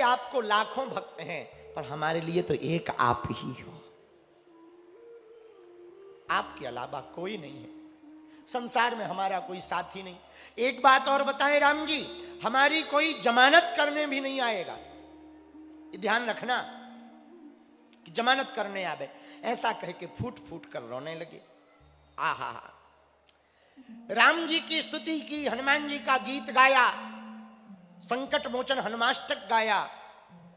आपको लाखों भक्त हैं, पर हमारे लिए तो एक आप ही हो। आपके अलावा कोई नहीं है, संसार में हमारा कोई साथी नहीं। एक बात और बताएं राम जी, हमारी कोई जमानत करने भी नहीं आएगा, ये ध्यान रखना कि जमानत करने आवे। ऐसा कह के फूट फूट कर रोने लगे। आहा, राम जी की स्तुति की, हनुमान जी का गीत गाया, संकट मोचन हनुमाष्टक गाया।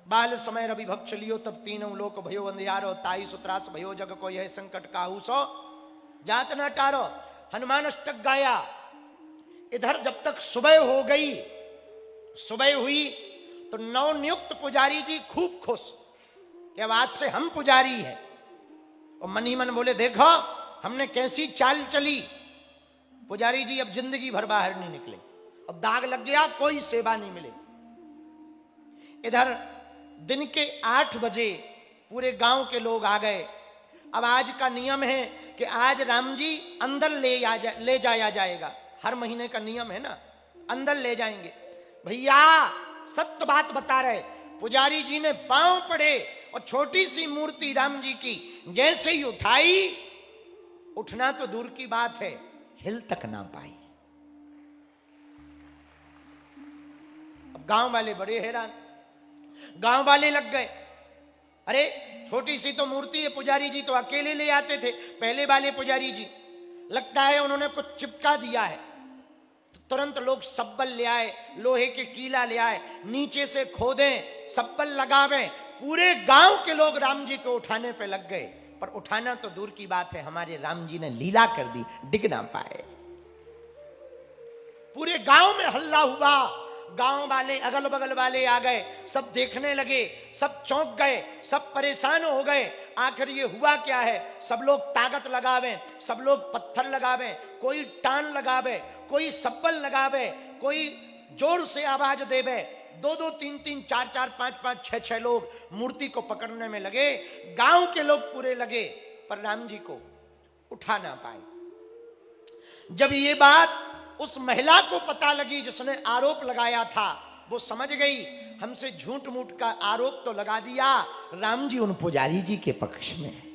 बाल समय रवि भक्ष लियो तब तीनों लोक भयो अंधियारो, ताई सुत्रास भयो जग को यह संकट काहू सो जात न टारो। हनुमान अष्टक गाया। इधर जब तक सुबह हो गई, सुबह हुई तो नवनियुक्त पुजारी जी खूब खुश कि अब आज से हम पुजारी हैं। और मन ही मन बोले, देखो हमने कैसी चाल चली, पुजारी जी अब जिंदगी भर बाहर नहीं निकले और दाग लग गया, कोई सेवा नहीं मिले। इधर दिन के 8 बजे पूरे गांव के लोग आ गए। अब आज का नियम है कि आज राम जी अंदर ले जाया जाएगा, हर महीने का नियम है ना, अंदर ले जाएंगे। भैया सत्य बात बता रहे, पुजारी जी ने पांव पड़े और छोटी सी मूर्ति राम जी की जैसे ही उठाई, उठना तो दूर की बात है, हिल तक ना पाई। अब गांव वाले बड़े हैरान, गांव वाले लग गए, अरे छोटी सी तो मूर्ति है, पुजारी जी तो अकेले ले आते थे पहले वाले पुजारी जी, लगता है उन्होंने कुछ चिपका दिया है। तो तुरंत लोग सब्बल ले आए, लोहे के कीला ले आए, नीचे से खोदें, सब्बल लगावें। पूरे गांव के लोग राम जी को उठाने पे लग गए, पर उठाना तो दूर की बात है, हमारे राम जी ने लीला कर दी, डिग ना पाए। पूरे गांव में हल्ला हुआ, गांव वाले अगल बगल वाले आ गए, सब देखने लगे, सब चौंक गए, सब परेशान हो गए। आखिर ये हुआ क्या है? सब लोग ताकत लगावे, सब लोग पत्थर लगावे, कोई टान लगावे, कोई सब्बल लगावे, कोई जोर से आवाज देवे। 2-2, 3-3, 4-4, 5-5, 6-6 लोग मूर्ति को पकड़ने में लगे। गांव के लोग पूरे लगे, पर राम जी को उठा ना पाए। जब ये बात उस महिला को पता लगी जिसने आरोप लगाया था, वो समझ गई हमसे झूठ मूठ का आरोप तो लगा दिया, राम जी उन पुजारी जी के पक्ष में है,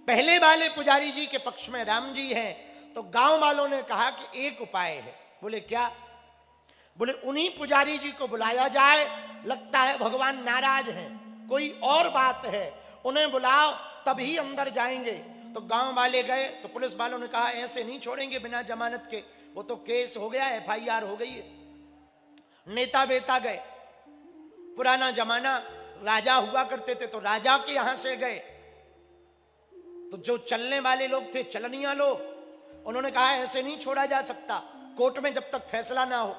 पहले वाले पुजारी जी के पक्ष में राम जी हैं। तो गांव वालों ने कहा कि एक उपाय है। बोले क्या? बोले उन्हीं पुजारी जी को बुलाया जाए, लगता है भगवान नाराज हैं, कोई और बात है, उन्हें बुलाओ तभी अंदर जाएंगे। तो गांव वाले गए तो पुलिस वालों ने कहा ऐसे नहीं छोड़ेंगे बिना जमानत के, वो तो केस हो गया, FIR हो गई है। नेता बेता गए, पुराना जमाना, राजा हुआ करते थे तो राजा के यहां से गए। तो जो चलने वाले लोग थे, चलनिया लोग, उन्होंने कहा ऐसे नहीं छोड़ा जा सकता, कोर्ट में जब तक फैसला ना हो।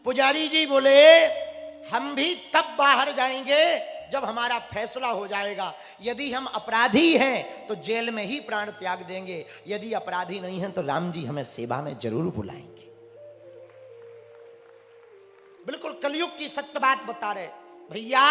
पुजारी जी बोले हम भी तब बाहर जाएंगे जब हमारा फैसला हो जाएगा। यदि हम अपराधी हैं तो जेल में ही प्राण त्याग देंगे, यदि अपराधी नहीं हैं तो राम जी हमें सेवा में जरूर बुलाएंगे। बिल्कुल कलयुग की सत्य बात बता रहे भैया।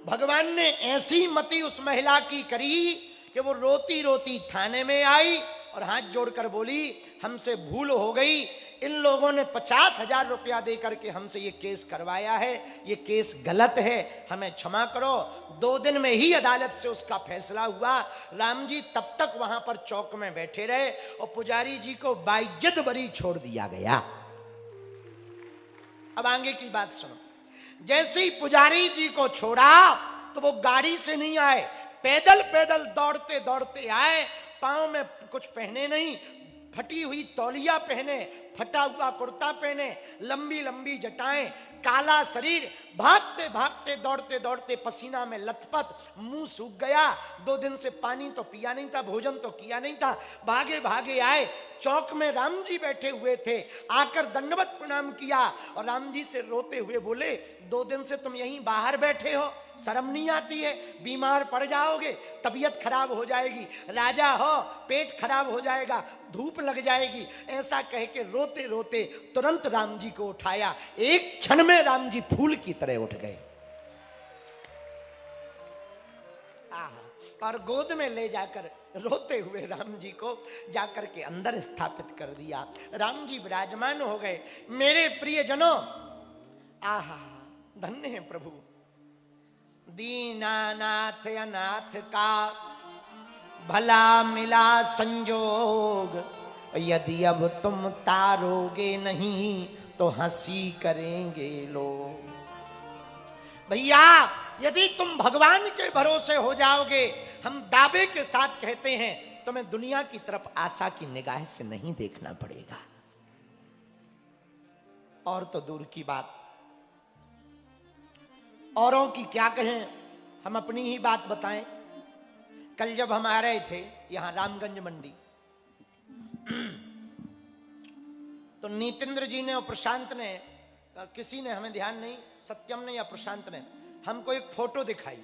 भगवान ने ऐसी मति उस महिला की करी कि वो रोती रोती थाने में आई और हाथ जोड़कर बोली हमसे भूल हो गई, इन लोगों ने 50,000 रुपया देकर के हमसे ये केस करवाया है, ये केस गलत है, हमें क्षमा करो। 2 दिन में ही अदालत से उसका फैसला हुआ। राम जी तब तक वहां पर चौक में बैठे रहे और पुजारी जी को बाइज्जत बरी छोड़ दिया गया। अब आगे की बात सुनो। जैसे ही पुजारी जी को छोड़ा तो वो गाड़ी से नहीं आए, पैदल पैदल दौड़ते दौड़ते आए। पांव में कुछ पहने नहीं, फटी हुई तौलिया पहने, फटा हुआ कुर्ता पहने, लंबी लंबी जटाएं, काला शरीर, भागते भागते दौड़ते दौड़ते पसीना में लथपथ, मुंह सूख गया। 2 दिन से पानी तो पिया नहीं था, भोजन तो किया नहीं था। भागे भागे आए, चौक में राम जी बैठे हुए थे, आकर दंडवत प्रणाम किया और राम जी से रोते हुए बोले 2 दिन से तुम यहीं बाहर बैठे हो, शर्म नहीं आती है? बीमार पड़ जाओगे, तबीयत खराब हो जाएगी, राजा हो पेट खराब हो जाएगा, धूप लग जाएगी। ऐसा कह के रोते रोते तुरंत राम जी को उठाया। एक क्षण में राम जी फूल की तरह उठ गए और गोद में ले जाकर रोते हुए राम जी को जाकर के अंदर स्थापित कर दिया। राम जी विराजमान हो गए। मेरे प्रियजनों, आहा, धन्य है प्रभु। दीनानाथ अनाथ का भला मिला संजोग, यदि अब तुम तारोगे नहीं तो हंसी करेंगे लोग। भैया यदि तुम भगवान के भरोसे हो जाओगे, हम दावे के साथ कहते हैं, तुम्हें दुनिया की तरफ आशा की निगाह से नहीं देखना पड़ेगा। और तो दूर की बात, औरों की क्या कहें, हम अपनी ही बात बताएं। कल जब हम आ रहे थे यहां रामगंज मंडी, तो नीतेंद्र जी ने और प्रशांत ने, किसी ने, हमें ध्यान नहीं, सत्यम ने या प्रशांत ने हमको एक फोटो दिखाई।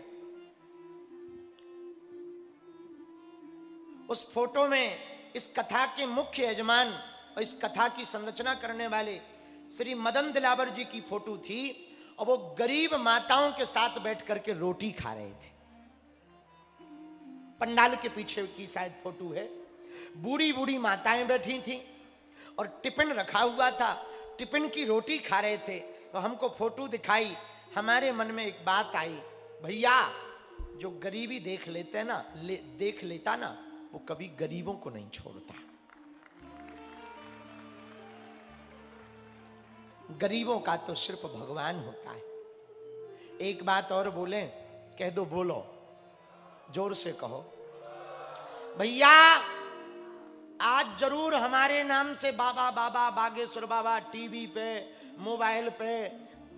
उस फोटो में इस कथा के मुख्य यजमान और इस कथा की संरचना करने वाले श्री मदन दिलावर जी की फोटो थी, और वो गरीब माताओं के साथ बैठ करके रोटी खा रहे थे। पंडाल के पीछे की शायद फोटो है। बूढ़ी बूढ़ी माताएं बैठी थी और टिफिन रखा हुआ था, टिफिन की रोटी खा रहे थे। तो हमको फोटो दिखाई, हमारे मन में एक बात आई, भैया जो गरीबी देख लेते हैं ना, देख लेता ना, वो कभी गरीबों को नहीं छोड़ता। गरीबों का तो सिर्फ भगवान होता है। एक बात और बोले, कह दो, बोलो, जोर से कहो। भैया आज जरूर हमारे नाम से बाबा बाबा बागेश्वर बाबा टीवी पे, मोबाइल पे,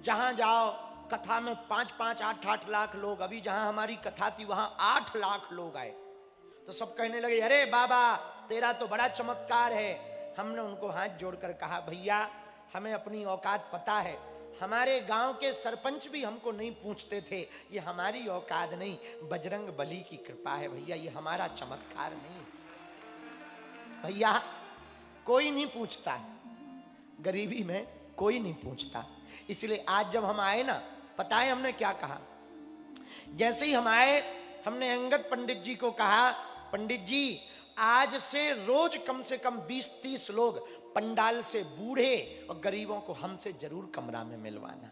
जहां जाओ कथा में 5-5, 8-8 लाख लोग, अभी जहां हमारी कथा थी वहां 8 लाख लोग आए। तो सब कहने लगे, अरे बाबा तेरा तो बड़ा चमत्कार है। हमने उनको हाथ जोड़कर कहा, भैया हमें अपनी औकात पता है। हमारे गांव के सरपंच भी हमको नहीं पूछते थे, ये हमारी औकात नहीं, बजरंग बली की कृपा है भैया, ये हमारा चमत्कार नहीं। भैया कोई नहीं पूछता है, गरीबी में कोई नहीं पूछता। इसलिए आज जब हम आए ना, पता है हमने क्या कहा? जैसे ही हम आए, हमने अंगद पंडित जी को कहा, पंडित जी आज से रोज कम से कम 20-30 लोग पंडाल से बूढ़े और गरीबों को हमसे जरूर कमरा में मिलवाना,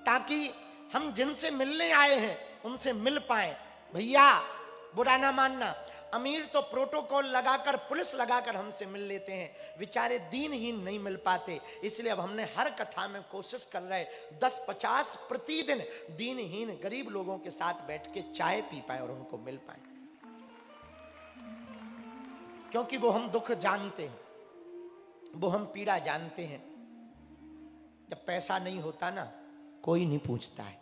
ताकि हम जिनसे मिलने आए हैं उनसे मिल पाए। भैया बुरा ना मानना, अमीर तो प्रोटोकॉल लगाकर, पुलिस लगाकर हमसे मिल लेते हैं, बेचारे दीनहीन नहीं मिल पाते। इसलिए अब हमने हर कथा में कोशिश कर रहे 10-50 प्रतिदिन दीनहीन गरीब लोगों के साथ बैठ के चाय पी पाए और उनको मिल पाए, क्योंकि वो हम दुख जानते हैं, वो हम पीड़ा जानते हैं। जब पैसा नहीं होता ना, कोई नहीं पूछता है,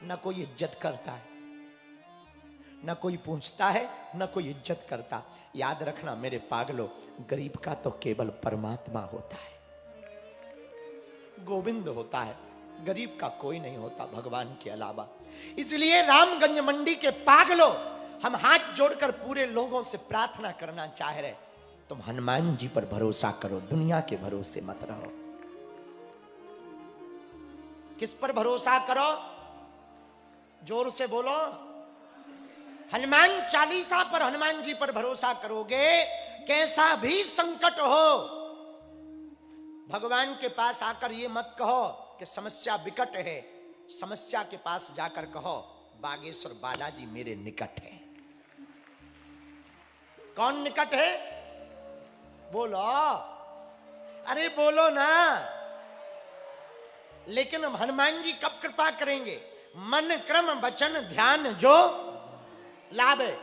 ना कोई इज्जत करता है, ना कोई पूछता है, ना कोई इज्जत करता। याद रखना मेरे पागलों, गरीब का तो केवल परमात्मा होता है, गोविंद होता है, गरीब का कोई नहीं होता भगवान के अलावा। इसलिए रामगंज मंडी के पागलों, हम हाथ जोड़कर पूरे लोगों से प्रार्थना करना चाह रहे, तुम हनुमान जी पर भरोसा करो, दुनिया के भरोसे मत रहो। किस पर भरोसा करो? जोर से बोलो। हनुमान चालीसा पर, हनुमान जी पर भरोसा करोगे, कैसा भी संकट हो, भगवान के पास आकर ये मत कहो कि समस्या विकट है, समस्या के पास जाकर कहो बागेश्वर बालाजी मेरे निकट है। कौन निकट है? बोलो, अरे बोलो ना। लेकिन हनुमान जी कब कृपा करेंगे? मन क्रम वचन ध्यान जो लाभ है।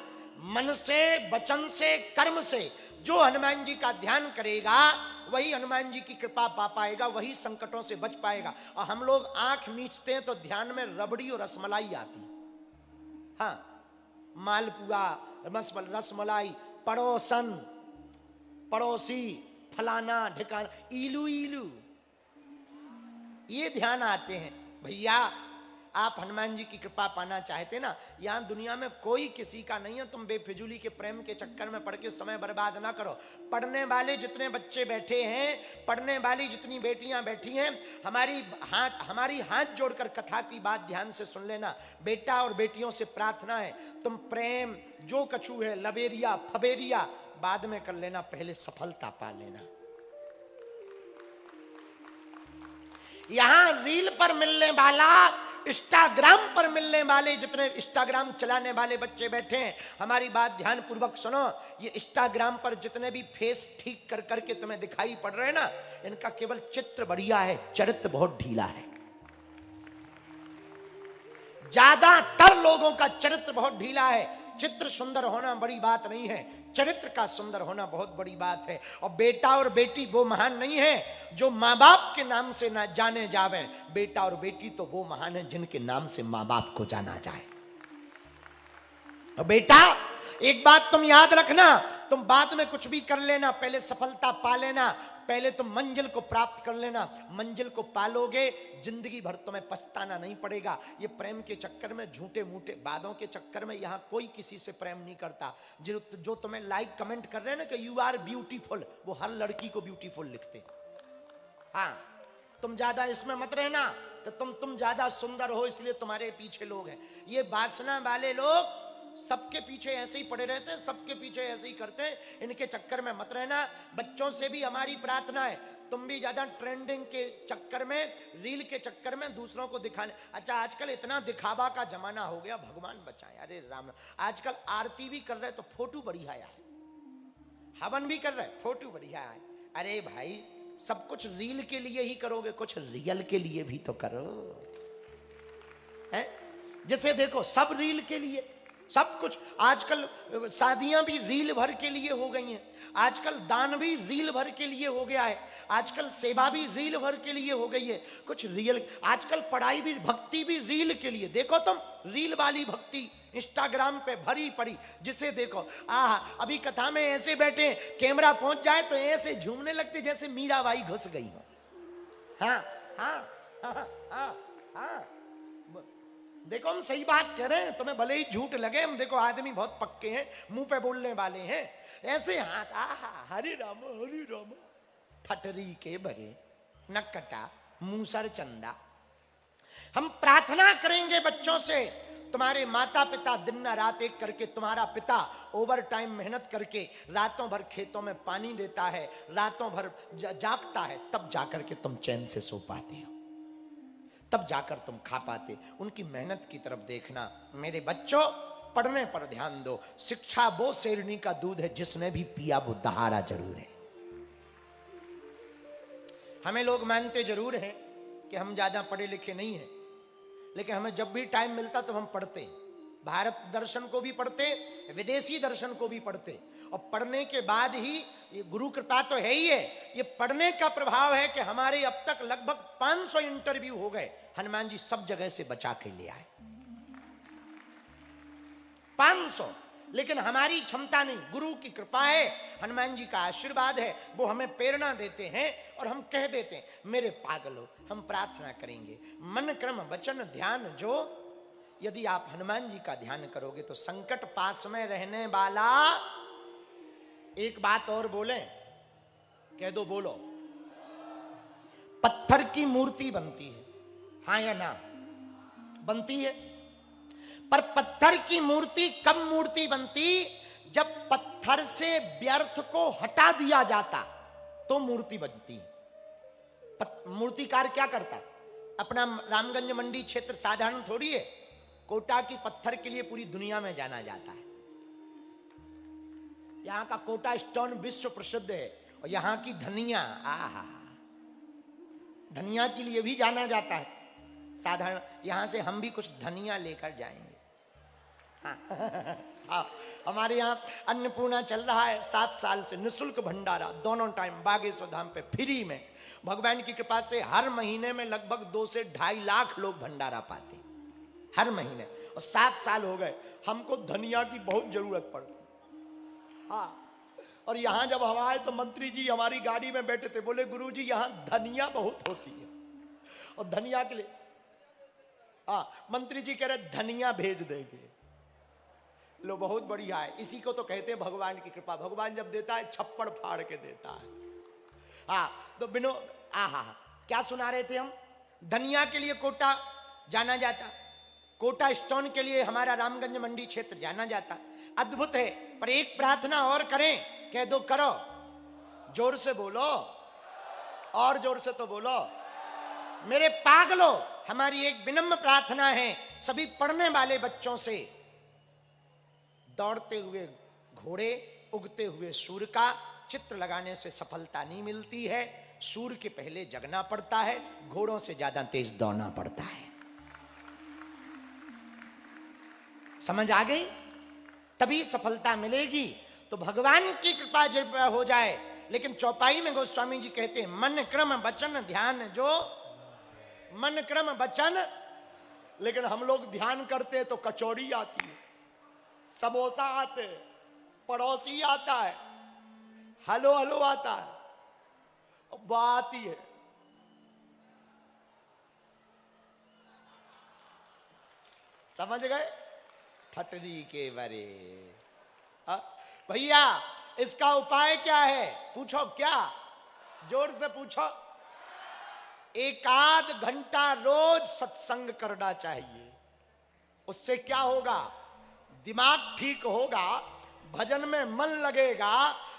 मन से, वचन से, कर्म से जो हनुमान जी का ध्यान करेगा वही हनुमान जी की कृपा पा पाएगा, वही संकटों से बच पाएगा। और हम लोग आंख मीचते हैं तो ध्यान में रबड़ी और रसमलाई आती, हाँ, मालपुआ, रसमलाई, पड़ोसन, पड़ोसी, फलाना ढिकाना, इलू इलू, ये ध्यान आते हैं। भैया आप हनुमान जी की कृपा पाना चाहते ना, यहां दुनिया में कोई किसी का नहीं है। तुम बेफिजूली के प्रेम के चक्कर में पड़ के समय बर्बाद ना करो। पढ़ने वाले जितने बच्चे बैठे हैं, पढ़ने वाली जितनी बेटियां बैठी हैं, हमारी हाथ जोड़कर कथा की बात ध्यान से सुन लेना। बेटा और बेटियों से प्रार्थना है, तुम प्रेम जो कछु है, लबेरिया फबेरिया बाद में कर लेना, पहले सफलता पा लेना। यहां रील पर मिलने वाला, इंस्टाग्राम पर मिलने वाले जितने इंस्टाग्राम चलाने वाले बच्चे बैठे हैं, हमारी बात ध्यान पूर्वक सुनो। ये इंस्टाग्राम पर जितने भी फेस ठीक कर करके तुम्हें दिखाई पड़ रहे हैं ना, इनका केवल चित्र बढ़िया है, चरित्र बहुत ढीला है। ज्यादातर लोगों का चरित्र बहुत ढीला है। चित्र सुंदर होना बड़ी बात नहीं है, चरित्र का सुंदर होना बहुत बड़ी बात है। और बेटा और बेटी वो महान नहीं है जो माँ बाप के नाम से ना जाने जावे, बेटा और बेटी तो वो महान है जिनके नाम से माँ बाप को जाना जाए। और बेटा एक बात तुम याद रखना, तुम बाद में कुछ भी कर लेना, पहले सफलता पा लेना, पहले तुम मंजिल को प्राप्त कर लेना। मंजिल को पालोगे, जिंदगी भर तुम्हें पछताना नहीं पड़ेगा। ये प्रेम के चक्कर में, झूठे मूठे बातों के चक्कर में यहां कोई किसी से प्रेम नहीं करता। जो तुम्हें लाइक कमेंट कर रहे हैं ना कि यू आर ब्यूटीफुल, वो हर लड़की को ब्यूटीफुल लिखते। हाँ, तुम ज्यादा इसमें मत रहना कि तुम ज्यादा सुंदर हो इसलिए तुम्हारे पीछे लोग हैं। ये वासना वाले लोग सबके पीछे ऐसे ही पड़े रहते हैं, सबके पीछे ऐसे ही करते हैं। इनके चक्कर में मत रहना। बच्चों से भी हमारी प्रार्थना है, तुम भी ज्यादा ट्रेंडिंग के चक्कर में, रील के चक्कर में दूसरों को दिखाने। अच्छा, आजकल इतना दिखावा का जमाना हो गया, भगवान बचाए। अरे राम, आजकल आरती भी कर रहे तो फोटो बढ़िया है, हवन भी कर रहे फोटो बढ़िया है। अरे भाई, सब कुछ रील के लिए ही करोगे, कुछ रियल के लिए भी तो करो। है जैसे देखो, सब रील के लिए, सब कुछ। आजकल शादियां भी रील भर के लिए हो गई हैं, आजकल दान भी रील भर के लिए हो गया है, आजकल सेवा भी रील भर के लिए हो गई है। कुछ रियल, आजकल पढ़ाई भी, भक्ति भी रील के लिए। देखो तुम, रील वाली भक्ति इंस्टाग्राम पे भरी पड़ी, जिसे देखो अभी कथा में ऐसे बैठे, कैमरा पहुंच जाए तो ऐसे झूमने लगते जैसे मीराबाई घुस गई हो। हाँ हाँ हाँ हाँ हाँ, देखो हम सही बात कह रहे हैं, तुम्हें भले ही झूठ लगे, हम देखो आदमी बहुत पक्के हैं, मुंह पे बोलने वाले हैं। ऐसे हाथ, हरे राम ठटरी के भरे नकटा मूसर चंदा। हम प्रार्थना करेंगे बच्चों से, तुम्हारे माता पिता दिन न रात एक करके, तुम्हारा पिता ओवर टाइम मेहनत करके रातों भर खेतों में पानी देता है, रातों भर जागता है, तब जाकर के तुम चैन से सो पाते हो, तब जाकर तुम खा पाते। उनकी मेहनत की तरफ देखना। मेरे बच्चों, पढ़ने पर ध्यान दो। शिक्षा वो शेरनी का दूध है जिसने भी पिया वो दहाड़ा जरूर है। हमें लोग मानते जरूर हैं कि हम ज्यादा पढ़े लिखे नहीं हैं, लेकिन हमें जब भी टाइम मिलता तो हम पढ़ते। भारत दर्शन को भी पढ़ते, विदेशी दर्शन को भी पढ़ते। और पढ़ने के बाद ही, ये गुरु कृपा तो है ही है, ये पढ़ने का प्रभाव है कि हमारे अब तक लगभग 500 इंटरव्यू हो गए, हनुमान जी सब जगह से बचा के ले आए। 500, लेकिन हमारी क्षमता नहीं, गुरु की कृपा है, हनुमान जी का आशीर्वाद है, वो हमें प्रेरणा देते हैं और हम कह देते हैं, मेरे पागलों, हम प्रार्थना करेंगे, मन क्रम वचन ध्यान जो। यदि आप हनुमान जी का ध्यान करोगे तो संकट पास में रहने वाला। एक बात और बोले, कह दो, बोलो। पत्थर की मूर्ति बनती है, हाँ या ना? बनती है। पर पत्थर की मूर्ति कब मूर्ति बनती? जब पत्थर से व्यर्थ को हटा दिया जाता तो मूर्ति बनती। मूर्तिकार क्या करता? अपना रामगंज मंडी क्षेत्र साधारण थोड़ी है, कोटा की पत्थर के लिए पूरी दुनिया में जाना जाता है। यहां का कोटा स्टोन विश्व प्रसिद्ध है, और यहां की धनिया, धनिया के लिए भी जाना जाता है साधारण। यहां से हम भी कुछ धनिया लेकर जाएंगे। हाँ, हमारे यहाँ अन्नपूर्णा चल रहा है 7 साल से, निःशुल्क भंडारा दोनों टाइम बागेश्वर धाम पे फ्री में। भगवान की कृपा से हर महीने में लगभग 2 से 2.5 लाख लोग भंडारा पाते हर महीने, और 7 साल हो गए। हमको धनिया की बहुत जरूरत पड़ती। हाँ, और यहाँ जब हम आए तो मंत्री जी हमारी गाड़ी में बैठे थे, बोले गुरुजी यहाँ धनिया बहुत होती है, और धनिया के लिए मंत्री जी कह रहे धनिया भेज देंगे। लो, बहुत बढ़िया है। इसी को तो कहते हैं भगवान की कृपा। भगवान जब देता है छप्पड़ फाड़ के देता है। तो बिनो क्या सुना रहे थे हम? धनिया के लिए कोटा जाना जाता, कोटा स्टोन के लिए हमारा रामगंज मंडी क्षेत्र जाना जाता। अद्भुत है। पर एक प्रार्थना और करें, कह दो, करो, जोर से बोलो, और जोर से तो बोलो। मेरे पागलों, हमारी एक विनम्र प्रार्थना है सभी पढ़ने वाले बच्चों से, दौड़ते हुए घोड़े, उगते हुए सूर्य का चित्र लगाने से सफलता नहीं मिलती है। सूर्य के पहले जगना पड़ता है, घोड़ों से ज्यादा तेज दौड़ना पड़ता है। समझ आ गई? तभी सफलता मिलेगी। तो भगवान की कृपा जब हो जाए। लेकिन चौपाई में गोस्वामी जी कहते हैं, मन क्रम वचन ध्यान जो, मन क्रम वचन। लेकिन हम लोग ध्यान करते हैं तो कचौड़ी आती है, समोसा आते हैं, पड़ोसी आता है, हलो हलो आता है, बात ही है। समझ गए? ठटरी के बरे। भैया इसका उपाय क्या है? पूछो क्या? जोर से पूछो। एक आध घंटा रोज सत्संग करना चाहिए। उससे क्या होगा? दिमाग ठीक होगा, भजन में मन लगेगा,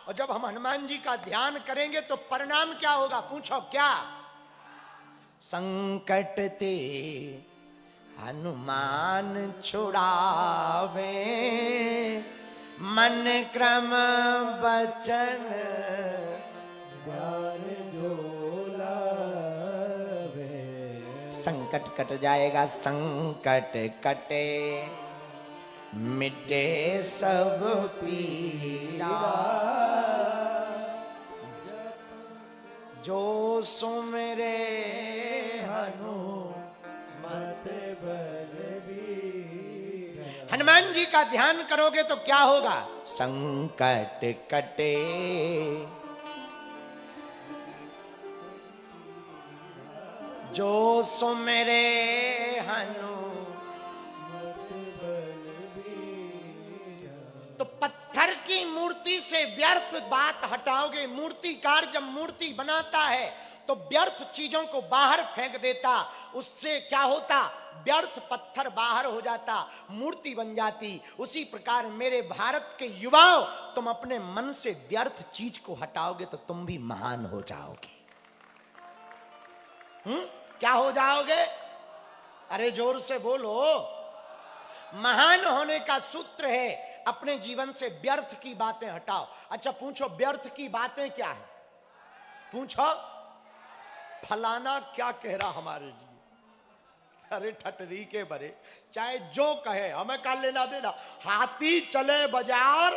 और जब हम हनुमान जी का ध्यान करेंगे तो परिणाम क्या होगा? पूछो क्या? संकट ते हनुमान छुड़ावे, मन क्रम वचन ध्यान जो लावे। संकट कट जाएगा, संकट कटे, मिटे सब पीरा, जो सुमिरे हनुमत बलबीर। हनुमान जी का ध्यान करोगे तो क्या होगा? संकट कटे, जो सुमिरे तो पत्थर की मूर्ति से व्यर्थ बात हटाओगे। मूर्तिकार जब मूर्ति बनाता है तो व्यर्थ चीजों को बाहर फेंक देता, उससे क्या होता? व्यर्थ पत्थर बाहर हो जाता, मूर्ति बन जाती। उसी प्रकार मेरे भारत के युवाओं, तुम अपने मन से व्यर्थ चीज को हटाओगे तो तुम भी महान हो जाओगे। क्या हो जाओगे? अरे जोर से बोलो। महान होने का सूत्र है अपने जीवन से व्यर्थ की बातें हटाओ। अच्छा पूछो, व्यर्थ की बातें क्या है? पूछो, फलाना क्या कह रहा हमारे लिए? अरे ठटरी के बरे, चाहे जो कहे, हमें क्या लेना देना? हाथी चले बाजार,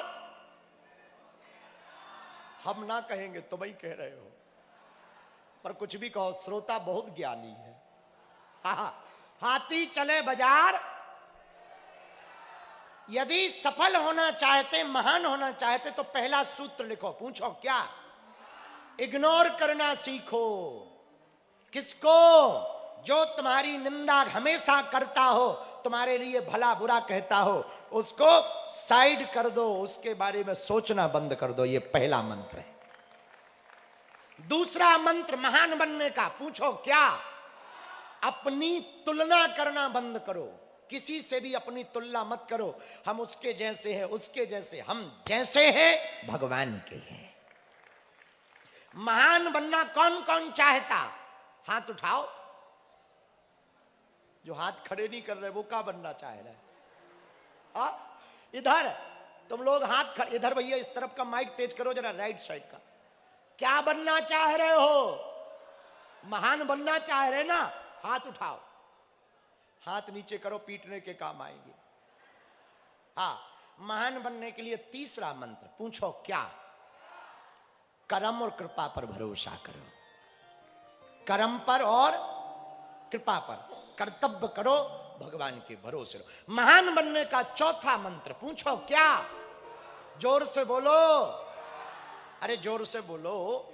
हम ना कहेंगे, तुम ही कह रहे हो। पर कुछ भी कहो, श्रोता बहुत ज्ञानी है। हाथी चले बाजार। यदि सफल होना चाहते, महान होना चाहते तो पहला सूत्र लिखो। पूछो क्या? इग्नोर करना सीखो। किसको? जो तुम्हारी निंदा हमेशा करता हो, तुम्हारे लिए भला बुरा कहता हो, उसको साइड कर दो, उसके बारे में सोचना बंद कर दो। ये पहला मंत्र है। दूसरा मंत्र महान बनने का, पूछो क्या? अपनी तुलना करना बंद करो। किसी से भी अपनी तुलना मत करो। हम उसके जैसे हैं, उसके जैसे। हम जैसे हैं भगवान के हैं। महान बनना कौन कौन चाहता? हाथ उठाओ। जो हाथ खड़े नहीं कर रहे वो क्या बनना चाह रहे हैं? इधर तुम लोग हाथ खड़े, इधर भैया इस तरफ का माइक तेज करो जरा, राइट साइड का। क्या बनना चाह रहे हो? महान बनना चाह रहे ना? हाथ उठाओ। हाथ नीचे करो, पीटने के काम आएंगे। महान बनने के लिए तीसरा मंत्र, पूछो क्या? कर्म और कृपा पर भरोसा करो। कर्म पर और कृपा पर कर्तव्य करो, भगवान के भरोसे रहो। महान बनने का चौथा मंत्र, पूछो क्या? जोर से बोलो। अरे जोर से बोलो।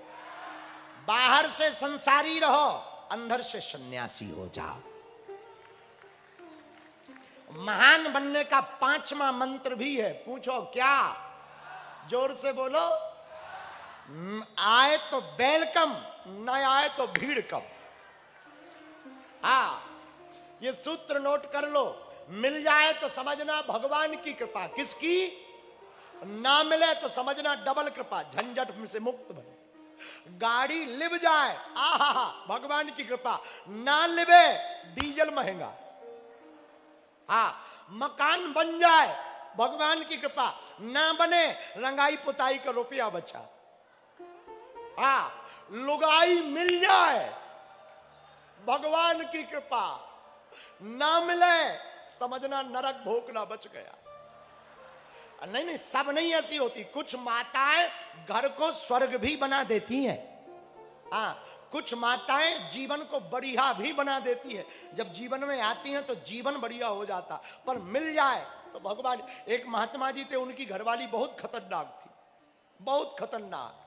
बाहर से संसारी रहो, अंदर से सन्यासी हो जाओ। महान बनने का पांचवा मंत्र भी है, पूछो क्या? जोर से बोलो। आए तो वेलकम, न आए तो भीड़ कम। ये सूत्र नोट कर लो। मिल जाए तो समझना भगवान की कृपा। किसकी? ना मिले तो समझना डबल कृपा, झंझट से मुक्त बने। गाड़ी लिब जाए, आहा भगवान की कृपा, ना लिबे डीजल महंगा। हाँ, मकान बन जाए, भगवान की कृपा, ना बने रंगाई पुताई का रुपया बचा। हाँ, लुगाई मिल जाए, भगवान की कृपा, ना मिले समझना नरक भोगना बच गया। नहीं नहीं, सब नहीं ऐसी होती। कुछ माताएं घर को स्वर्ग भी बना देती हैं। हाँ, कुछ माताएं जीवन को बढ़िया भी बना देती है। जब जीवन में आती हैं तो जीवन बढ़िया हो जाता, पर मिल जाए तो भगवान। एक महात्मा जी थे, उनकी घरवाली बहुत खतरनाक थी, बहुत खतरनाक,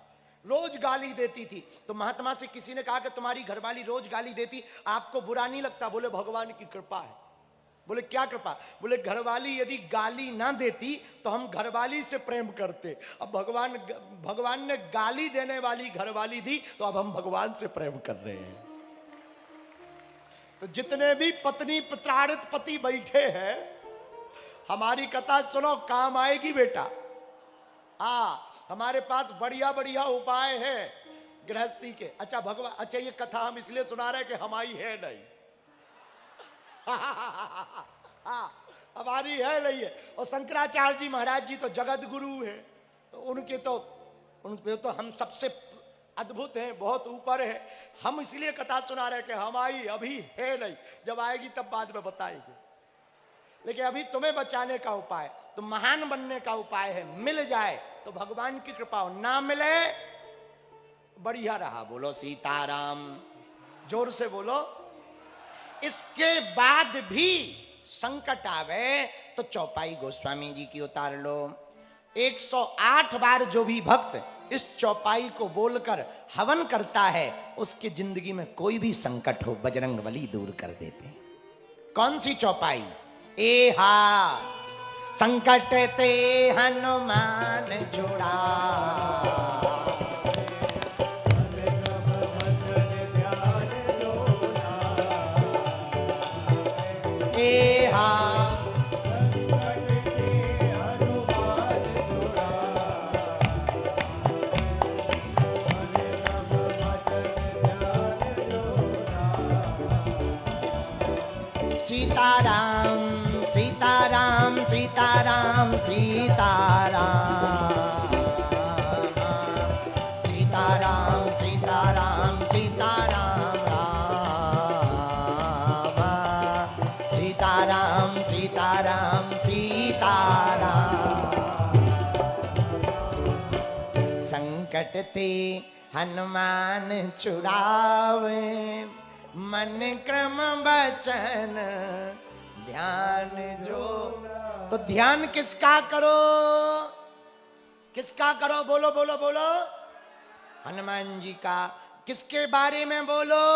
रोज गाली देती थी। तो महात्मा से किसी ने कहा कि तुम्हारी घरवाली रोज गाली देती, आपको बुरा नहीं लगता? बोले भगवान की कृपा है। बोले क्या कृपा? बोले घरवाली यदि गाली ना देती तो हम घरवाली से प्रेम करते। अब भगवान ने गाली देने वाली घरवाली दी तो अब हम भगवान से प्रेम कर रहे हैं। तो जितने भी पत्नी प्रताड़ित पति बैठे हैं, हमारी कथा सुनो, काम आएगी बेटा। हमारे पास बढ़िया बढ़िया उपाय है गृहस्थी के। अच्छा भगवान, अच्छा ये कथा हम इसलिए सुना रहे कि हमारी है नहीं। हमारी है नहीं है। और शंकराचार्य जी महाराज जी तो जगत गुरु है, तो उनके तो हम सबसे अद्भुत हैं, बहुत ऊपर है। हम इसलिए कथा सुना रहे कि हमारी अभी है नहीं, जब आएगी तब बाद में बताएंगे। लेकिन अभी तुम्हें बचाने का उपाय, तो महान बनने का उपाय है, मिल जाए तो भगवान की कृपा हो, ना मिले बढ़िया रहा। बोलो सीताराम, जोर से बोलो। इसके बाद भी संकट आवे तो चौपाई गोस्वामी जी की उतार लो। 108 बार जो भी भक्त इस चौपाई को बोलकर हवन करता है, उसकी जिंदगी में कोई भी संकट हो बजरंगबली दूर कर देते हैं। कौन सी चौपाई? एहा संकट ते हनुमान छुड़ा, एहा सीताराम सीताराम सीताराम सीताराम सीताराम सीताराम सीताराम राम सीताराम सीताराम सीताराम। संकट ते हनुमान छुड़ावे, मन क्रम बचन ध्यान जो। तो ध्यान किसका करो? किसका करो? बोलो बोलो बोलो। हनुमान जी का। किसके बारे में बोलो?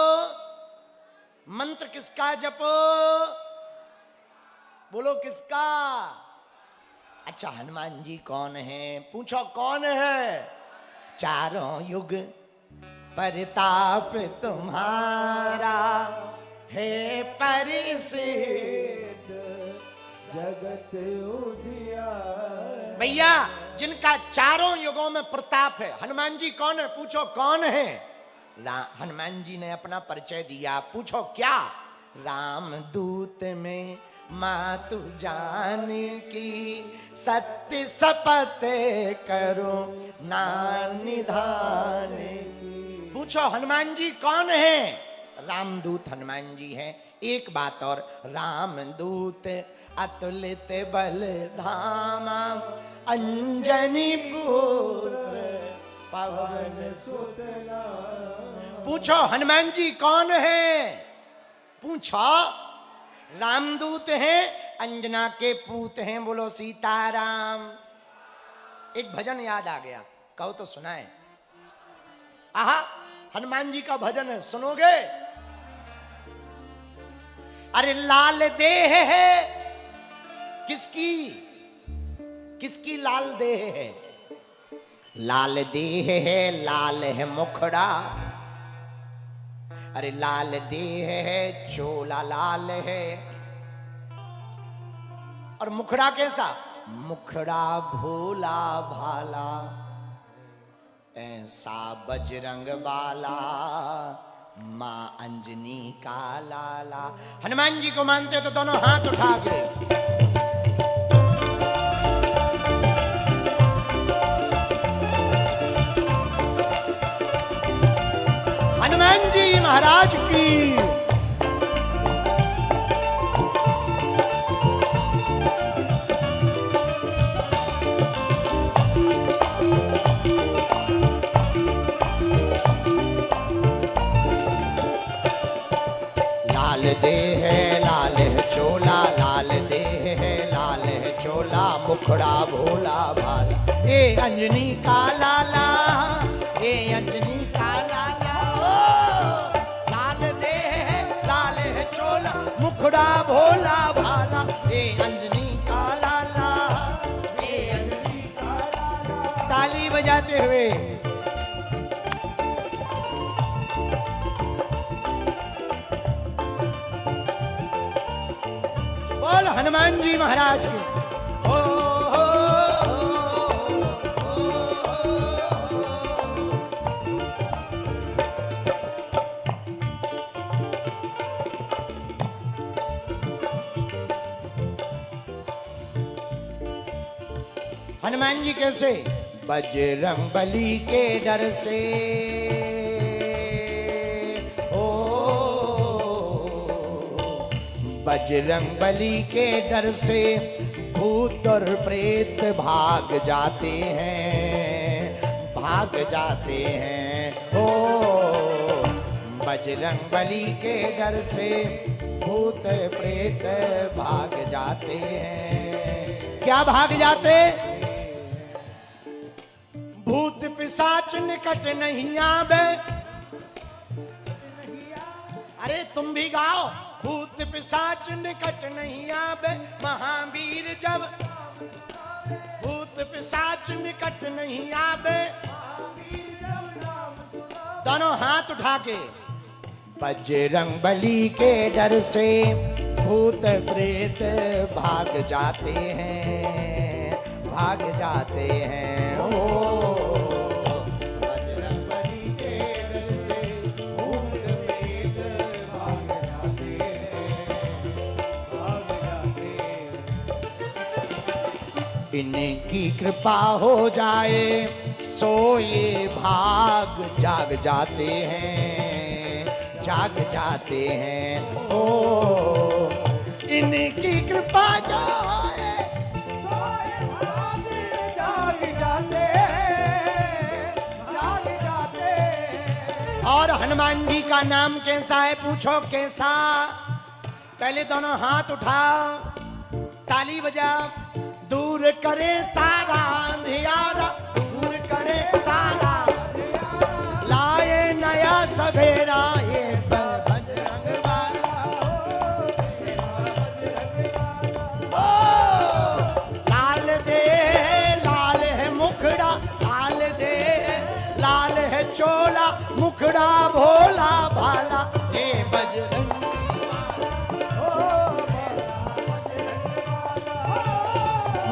मंत्र किसका जपो? बोलो किसका? अच्छा, हनुमान जी कौन है? पूछो कौन है? चारों युग परताप तुम्हारा है परिसिद्ध जगत उजियार। भैया, जिनका चारों युगों में प्रताप है, हनुमान जी कौन है? पूछो कौन है? हनुमान जी ने अपना परिचय दिया। पूछो क्या? राम दूत में मातु जान की, सत्य शपथ करो ना निधान। पूछो हनुमान जी कौन है? रामदूत हनुमान जी हैं। एक बात और, रामदूत अतुलित बल धामा, अंजनी पुत्र पवन सुत नामा। पूछो हनुमान जी कौन है? पूछो। रामदूत हैं, अंजना के पूत हैं। बोलो सीताराम। एक भजन याद आ गया, कहो तो सुनाए। आहा, हनुमान जी का भजन है, सुनोगे? अरे लाल देह है किसकी? किसकी लाल देह है? लाल देह है, लाल है मुखड़ा। अरे लाल देह है, चोला लाल है। और मुखड़ा कैसा? मुखड़ा भोला भाला, ऐसा बजरंग बाला मां अंजनी का लाला। हनुमान जी को मानते तो दोनों हाथ उठा के हनुमान जी महाराज की। लाल दे है लाल है चोला, लाल दे है लाल है चोला, मुखड़ा भोला भाला, ए अंजनी का लाला, ए अंजनी का लाला। ओ लाल दे है लाल है चोला, मुखड़ा भोला भाला, ए अंजनी का लाला, ए अंजनी का लाला। ताली बजाते हुए बोल हनुमान जी महाराज की। ओ, ओ, ओ, हनुमान जी कैसे? बजरंग बली के डर से, बजरंग बली के डर से भूत और प्रेत भाग जाते हैं, भाग जाते हैं। ओ बजरंग बली के डर से भूत प्रेत भाग जाते हैं। क्या भाग जाते? भूत पिशाच निकट नहीं आवे। अरे तुम भी गाओ। भूत पिशाच निकट नहीं आवे, महावीर जब भूत पिशाच निकट नहीं आवे। दोनों हाथ उठा के बजरंग बली के डर से भूत प्रेत भाग जाते हैं, भाग जाते हैं। ओ इनकी कृपा हो जाए सो ये भाग जाग जाते हैं, जाग जाते हैं। ओ इनकी कृपा जाए सो ये भाग जाग जाते हैं, जाग जाते हैं। और हनुमान जी का नाम कैसा है? पूछो कैसा? पहले दोनों हाथ उठाओ, ताली बजा। दूर करे सारा अंधियारा, दूर करे सारा अंधियारा, लाए नया सवेरा ये बजरंग बाला। ओ लाल दे लाल है मुखड़ा, लाल दे लाल है चोला, मुखड़ा भोला भाला, ये बजरंग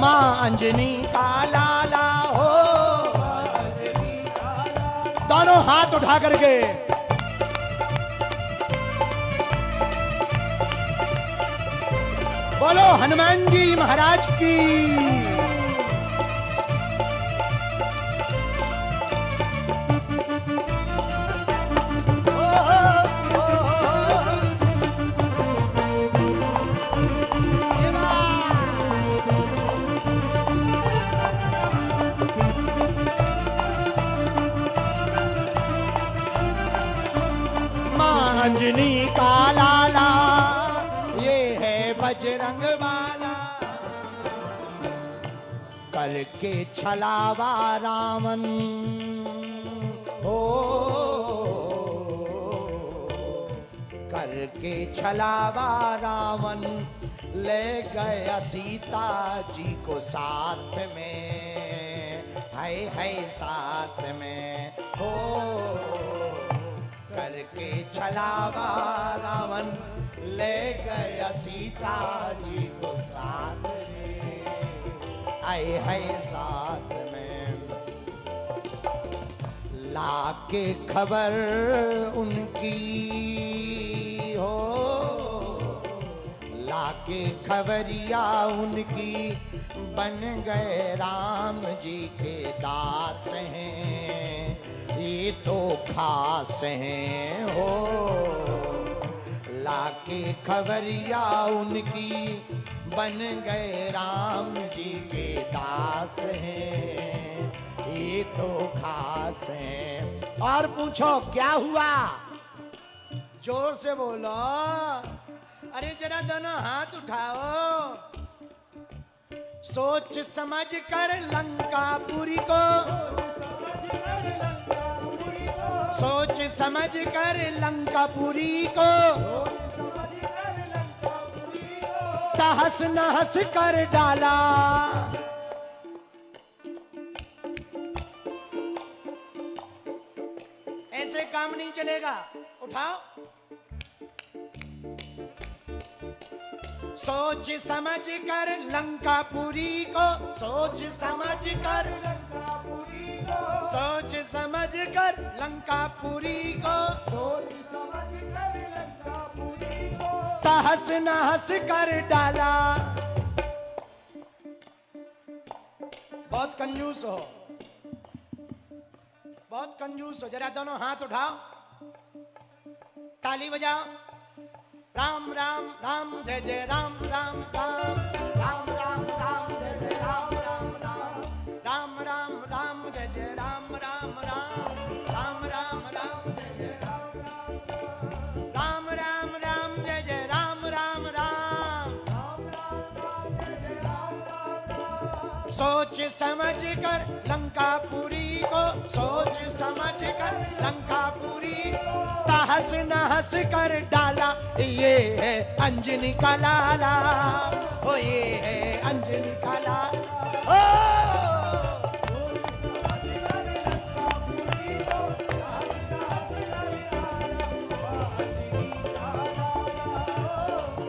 मां अंजनी का लाला। हो दोनों हाथ उठा करके बोलो हनुमान जी महाराज की। अंजनी का लाला ये है बजरंग बाला। करके छलावा रावण, हो करके छलावा रावण, ले गया सीता जी को साथ में, है साथ में। हो करके छलावा रावण, ले गया सीता जी को साथ में, आए है साथ में। लाके खबर उनकी हो, लाके खबरिया उनकी बन गए राम जी के दास हैं, ये तो खास हैं हो। लाके खबरिया उनकी बन गए राम जी के दास हैं, ये तो खास हैं। और पूछो क्या हुआ? जोर से बोलो। अरे जरा दोनों हाथ उठाओ। सोच समझ कर लंकापुरी को, सोच समझ कर लंकापुरी को तहस नहस कर डाला। ऐसे काम नहीं चलेगा, उठाओ। सोच समझ कर लंकापुरी को, सोच समझ कर लंकापुरी को, सोच समझ कर लंकापुरी को, सोच समझ कर लंकापुरी को तहस नहस कर डाला। बहुत कंजूस हो, बहुत कंजूस हो। जरा दोनों हाथ उठाओ, ताली बजाओ। राम राम राम जय जय राम राम राम, राम राम राम जय जय राम राम राम, राम राम राम जय जय राम राम राम, राम राम राम जय जय राम राम, राम राम राम जय जय राम राम राम, राम राम राम जय जय राम राम। सोच समझ कर लंकापुरी को, सोच समझ कर लंकापुरी तहस नहस कर डाला। ये है अंजनी का लाला, ओ ये है अंजनी का लाला। ओ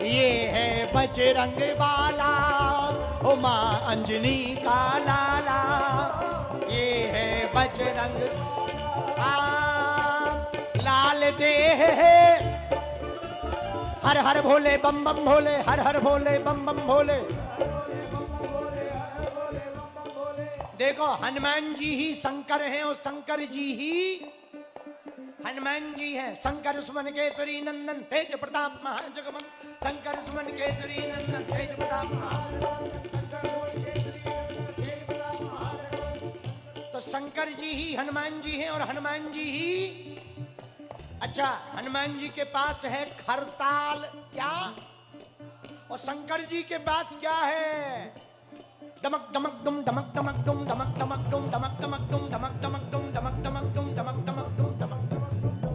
ये है बजरंग वाला, ओ माँ अंजनी का लाला। ये है बजरंग लाल दे, हर हर भोले बम बम भोले, हर हर भोले बम बम भोले। देखो हनुमान जी ही शंकर हैं और शंकर जी ही हनुमान जी हैं। शंकर सुमन केसरी नंदन तेज प्रताप महाजगवंत, शंकर सुमन केसरी नंदन तेज प्रताप महाजगवंत। तो शंकर जी ही हनुमान जी हैं और हनुमान जी ही। अच्छा, हनुमान जी के पास है खरताल, क्या? और शंकर जी के पास क्या है? डमक डमक डुम, डमक डमक डुम, डमक डमक डुम, डमक डमक डुम, डमक डमक डुम, डमक डमक डुम, डमक डमक डुम, डमक डमक डुम।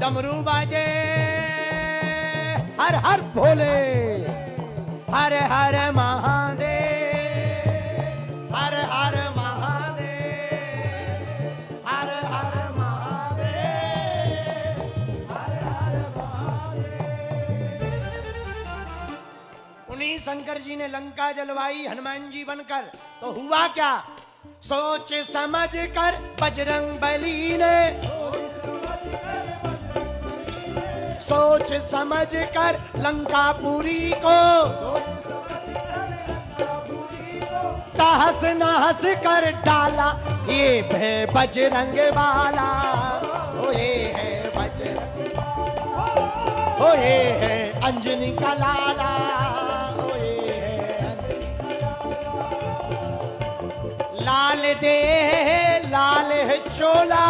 डमरू बाजे हर हर भोले, हर हर महादेव, हर हर शंकर जी ने लंका जलवाई हनुमान जी बनकर। तो हुआ क्या? सोच समझ कर बजरंग बली ने, सोच समझ कर लंकापुरी को तहस नहस कर डाला। ये है बजरंग वाला, ओ ये है बजरंग, ओ ये है अंजनी का लाला। लाल दे लाल है चोला,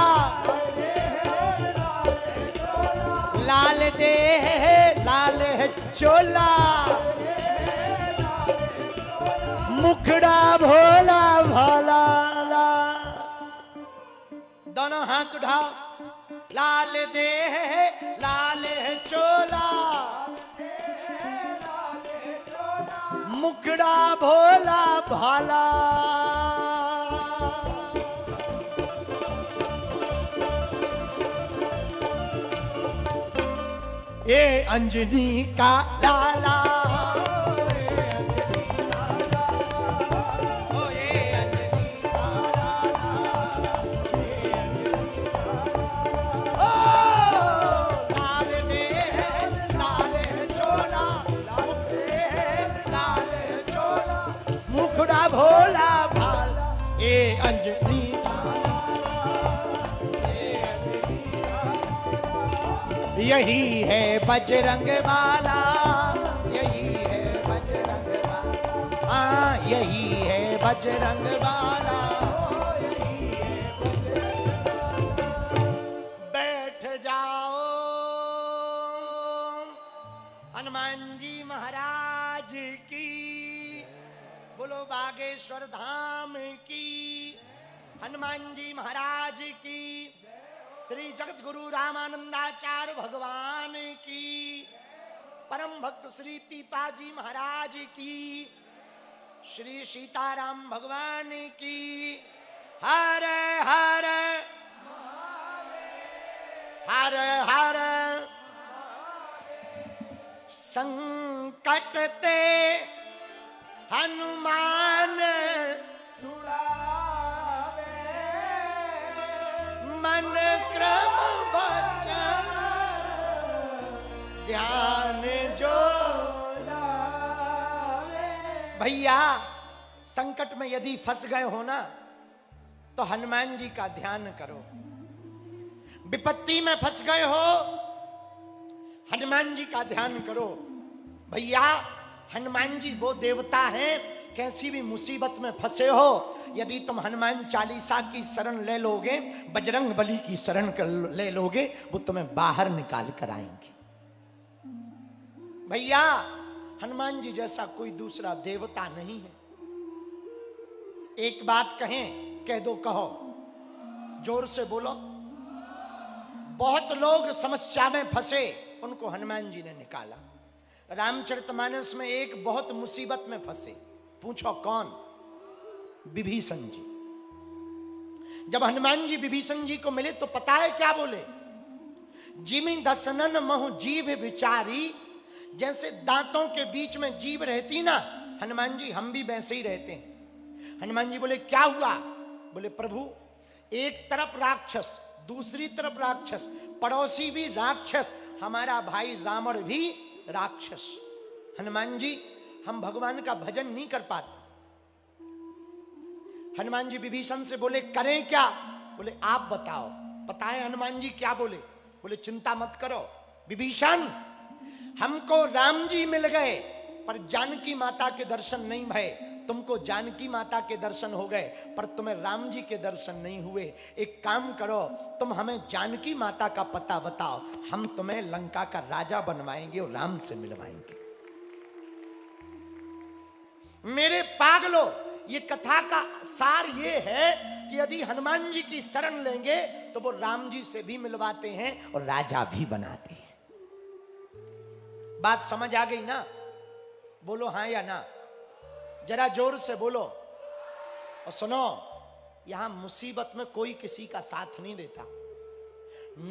लाल दे लाल है चोला, मुखड़ा भोला भाला। दोनों हाथ उठाओ। लाल दे लाल है चोला, मुखड़ा भोला भाला। ये अंजनी का लाला, ओ ये अंजनी यही है बजरंग वाला, यही है बजरंग वाला, हाँ यही है बजरंग वाला, यही है बजरंग वाला। बैठ जाओ हनुमान जी महाराज की, बोलो बागेश्वर धाम की, हनुमान जी महाराज की, श्री जगत गुरु रामानंदाचार्य भगवान की, परम भक्त श्री पीपाजी महाराज की, श्री सीताराम भगवान की। हर हर हर हर संकट ते हनुमान छुड़ावे, मन क्रम बचन ध्यान जो लावे। भैया संकट में यदि फंस गए हो ना तो हनुमान जी का ध्यान करो। विपत्ति में फंस गए हो हनुमान जी का ध्यान करो। भैया हनुमान जी वो देवता हैं, कैसी भी मुसीबत में फंसे हो यदि तुम हनुमान चालीसा की शरण ले लोगे, बजरंग बली की शरण ले लोगे, वो तुम्हें बाहर निकाल कर आएंगे। भैया हनुमान जी जैसा कोई दूसरा देवता नहीं है। एक बात कहें, कह दो, कहो, जोर से बोलो। बहुत लोग समस्या में फंसे, उनको हनुमान जी ने निकाला। रामचरितमानस में एक बहुत मुसीबत में फंसे, पूछो कौन? विभीषण जी। जब हनुमान जी विभीषण जी को मिले तो पता है क्या बोले? जिमि दसनन महु जीव विचारी, जैसे दांतों के बीच में जीव रहती ना, हनुमान जी हम भी वैसे ही रहते हैं। हनुमान जी बोले क्या हुआ? बोले प्रभु एक तरफ राक्षस, दूसरी तरफ राक्षस, पड़ोसी भी राक्षस, हमारा भाई रावण भी राक्षस। हनुमान जी हम भगवान का भजन नहीं कर पाते। हनुमान जी विभीषण से बोले करें क्या? बोले आप बताओ। पता है हनुमान जी क्या बोले? बोले चिंता मत करो विभीषण, हमको राम जी मिल गए पर जानकी माता के दर्शन नहीं भये। तुमको जानकी माता के दर्शन हो गए पर तुम्हें राम जी के दर्शन नहीं हुए। एक काम करो, तुम हमें जानकी माता का पता बताओ, हम तुम्हें लंका का राजा बनवाएंगे और राम से मिलवाएंगे। मेरे पागलो, ये कथा का सार ये है कि यदि हनुमान जी की शरण लेंगे तो वो राम जी से भी मिलवाते हैं और राजा भी बनाते हैं। बात समझ आ गई ना? बोलो हाँ या ना, जरा जोर से बोलो। और सुनो, यहां मुसीबत में कोई किसी का साथ नहीं देता।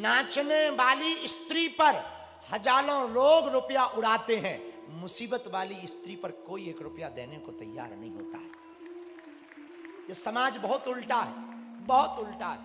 नाचने वाली स्त्री पर हजारों लोग रुपया उड़ाते हैं, मुसीबत वाली स्त्री पर कोई 1 रुपया देने को तैयार नहीं होता है। ये समाज बहुत उल्टा है, बहुत उल्टा है,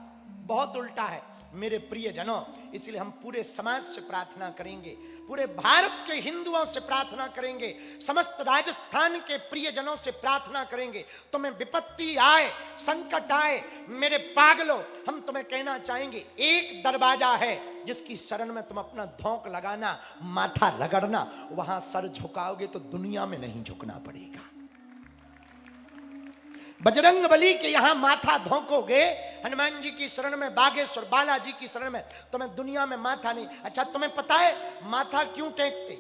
बहुत उल्टा है मेरे प्रियजनों। इसलिए हम पूरे समाज से प्रार्थना करेंगे, पूरे भारत के हिंदुओं से प्रार्थना करेंगे, समस्त राजस्थान के प्रियजनों से प्रार्थना करेंगे। तुम्हें विपत्ति आए, संकट आए, मेरे पागलों, हम तुम्हें कहना चाहेंगे एक दरवाजा है जिसकी शरण में तुम अपना धौंक लगाना, माथा रगड़ना, वहां सर झुकाओगे तो दुनिया में नहीं झुकना पड़ेगा। बजरंग बली के यहां माथा धोकोगे, हनुमान जी की शरण में, बागेश्वर बालाजी की शरण में, तुम्हें दुनिया में माथा नहीं। अच्छा तुम्हें पता है माथा क्यों टेकते,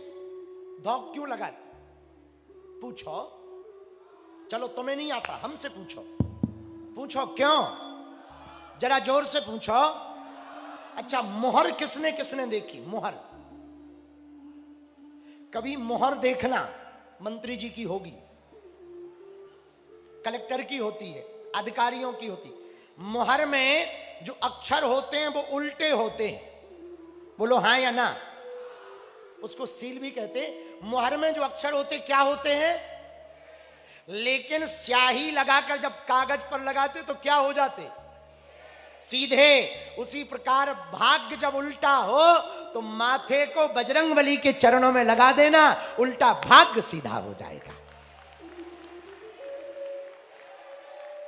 धौक क्यों लगाते? पूछो, चलो तुम्हें नहीं आता, हमसे पूछो, पूछो क्यों, जरा जोर से पूछो। अच्छा मोहर किसने किसने देखी? मोहर कभी मोहर देखना मंत्री जी की होगी, कलेक्टर की होती है, अधिकारियों की होती। मोहर में जो अक्षर होते हैं वो उल्टे होते हैं, बोलो हाँ या ना? उसको सील भी कहते हैं। मोहर में जो अक्षर होते क्या होते हैं? लेकिन स्याही लगाकर जब कागज पर लगाते तो क्या हो जाते? सीधे। उसी प्रकार भाग्य जब उल्टा हो तो माथे को बजरंगबली के चरणों में लगा देना, उल्टा भाग्य सीधा हो जाएगा।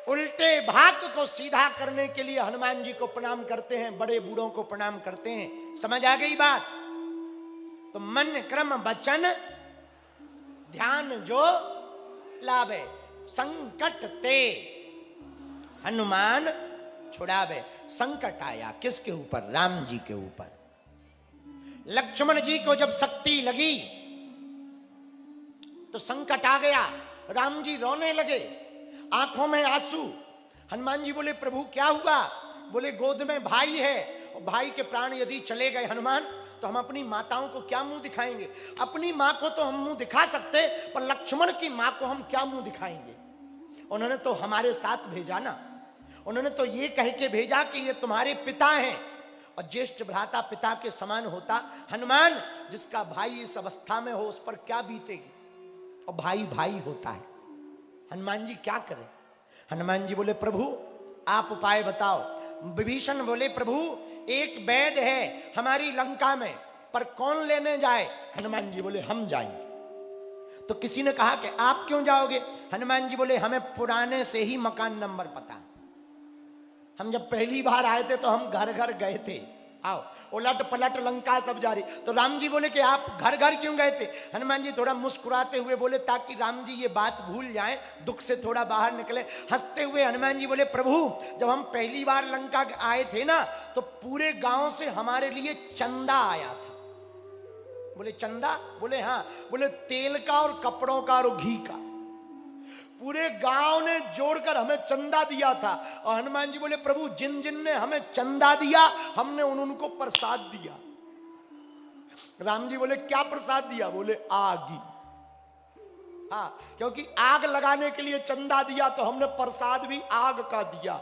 उल्टे भाग्य को सीधा करने के लिए हनुमान जी को प्रणाम करते हैं, बड़े बूढ़ों को प्रणाम करते हैं। समझ आ गई बात? तो मन क्रम वचन ध्यान जो लावे, संकट ते हनुमान छुड़ावे। संकट आया किसके ऊपर? राम जी के ऊपर। लक्ष्मण जी को जब शक्ति लगी तो संकट आ गया, राम जी रोने लगे, आंखों में आंसू। हनुमान जी बोले प्रभु क्या हुआ? बोले गोद में भाई है, और भाई के प्राण यदि चले गए हनुमान तो हम अपनी माताओं को क्या मुंह दिखाएंगे? अपनी मां को तो हम मुंह दिखा सकते, पर लक्ष्मण की मां को हम क्या मुंह दिखाएंगे? उन्होंने तो हमारे साथ भेजा ना, उन्होंने तो ये कह के भेजा कि ये तुम्हारे पिता हैं, और ज्येष्ठ भ्राता पिता के समान होता। हनुमान, जिसका भाई इस अवस्था में हो उस पर क्या बीतेगी? और भाई भाई होता है। हनुमान जी क्या करें? हनुमान जी बोले प्रभु आप उपाय बताओ। विभीषण बोले प्रभु एक वैद्य है हमारी लंका में, पर कौन लेने जाए? हनुमान जी बोले हम जाएंगे। तो किसी ने कहा कि आप क्यों जाओगे? हनुमान जी बोले हमें पुराने से ही मकान नंबर पता है, हम जब पहली बार आए थे तो हम घर घर गए थे, आओ उलट पलट लंका सब जारी। तो राम जी बोले कि आप घर घर क्यों गए थे? हनुमान जी थोड़ा मुस्कुराते हुए बोले ताकि राम जी ये बात भूल जाएं, दुख से थोड़ा बाहर निकले। हंसते हुए हनुमान जी बोले प्रभु जब हम पहली बार लंका आए थे ना तो पूरे गांव से हमारे लिए चंदा आया था। बोले चंदा? बोले हाँ। बोले तेल का और कपड़ों का और घी का, पूरे गांव ने जोड़कर हमें चंदा दिया था। और हनुमान जी बोले प्रभु जिन जिन ने हमें चंदा दिया हमने उनको प्रसाद दिया। राम जी बोले क्या प्रसाद दिया? बोले आग। हाँ, क्योंकि आग लगाने के लिए चंदा दिया तो हमने प्रसाद भी आग का दिया।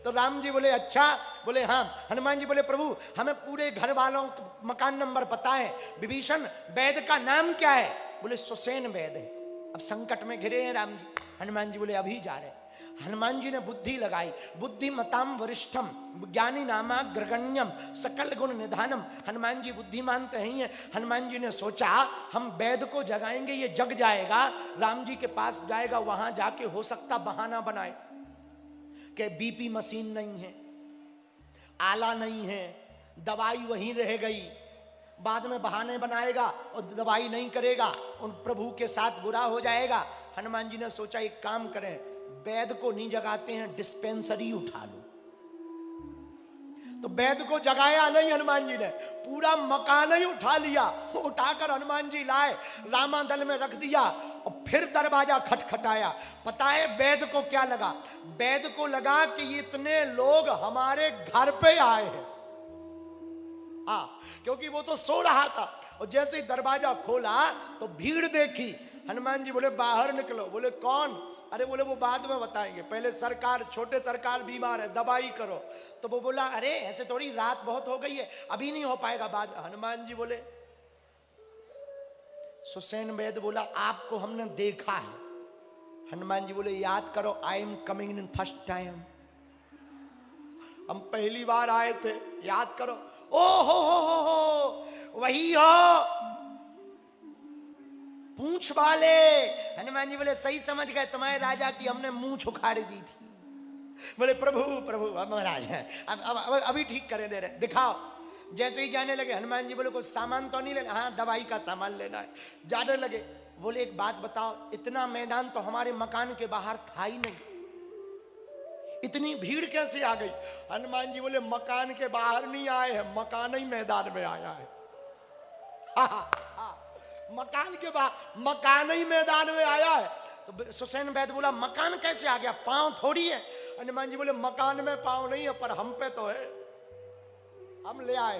तो राम जी बोले अच्छा? बोले हाँ। हनुमान जी बोले प्रभु हमें पूरे घर वालों मकान नंबर पता है। विभीषण वैद्य का नाम क्या है? बोले सुसेन वैद्य है। अब संकट में घिरे हैं राम जी। हनुमान जी बोले अभी जा रहे। हनुमान जी ने बुद्धि लगाई, बुद्धिमताम वरिष्ठम ज्ञानी नामाग्रगण्यम सकल गुण निधानम। हनुमान जी बुद्धिमान तो ही है। हनुमान जी ने सोचा हम वैद्य को जगाएंगे, ये जग जाएगा, राम जी के पास जाएगा, वहां जाके हो सकता बहाना बनाए कि बीपी मशीन नहीं है, आला नहीं है, दवाई वहीं रह गई, बाद में बहाने बनाएगा और दवाई नहीं करेगा, उन प्रभु के साथ बुरा हो जाएगा। हनुमान जी ने सोचा एक काम करें, वैद्य को नहीं जगाते हैं, डिस्पेंसरी उठा लो। तो वैद्य को जगाया नहीं हनुमान जी ने, पूरा मकान ही उठा लिया। उठाकर हनुमान जी लाए, रामादल में रख दिया और फिर दरवाजा खटखटाया। पता है वैद्य को क्या लगा? वैद्य को लगा कि इतने लोग हमारे घर पे आए हैं। हाँ, क्योंकि वो तो सो रहा था, और जैसे ही दरवाजा खोला तो भीड़ देखी। हनुमान जी बोले बाहर निकलो। बोले कौन? अरे बोले वो बाद में बताएंगे, पहले सरकार, छोटे सरकार बीमार है, दवाई करो। तो वो बोला अरे ऐसे थोड़ी, रात बहुत हो गई है, अभी नहीं हो पाएगा, बाद। हनुमान जी बोले, सुसेन वैद्य बोला आपको हमने देखा है। हनुमान जी बोले याद करो, I am coming in first time, हम पहली बार आए थे, याद करो। ओ हो वही हो पूंछ वाले। हनुमान जी बोले सही समझ गए, तुम्हारे राजा की हमने मूंछ उखाड़ दी थी। बोले प्रभु प्रभु महाराज अब अभी ठीक करे दे रहे, दिखाओ। जैसे ही जाने लगे हनुमान जी बोले कुछ सामान तो नहीं लेना? हाँ दवाई का सामान लेना है। जाने लगे। बोले एक बात बताओ, इतना मैदान तो हमारे मकान के बाहर था ही नहीं, इतनी भीड़ कैसे आ गई? हनुमान जी बोले मकान के बाहर नहीं आए हैं, मकान ही मैदान में आया है। मकान के बाहर, मकान ही मैदान में आया है। तो सुसेन वैद्य बोला मकान कैसे आ गया, पांव थोड़ी है। हनुमान जी बोले मकान में पांव नहीं है, पर हम पे तो है, हम ले आए।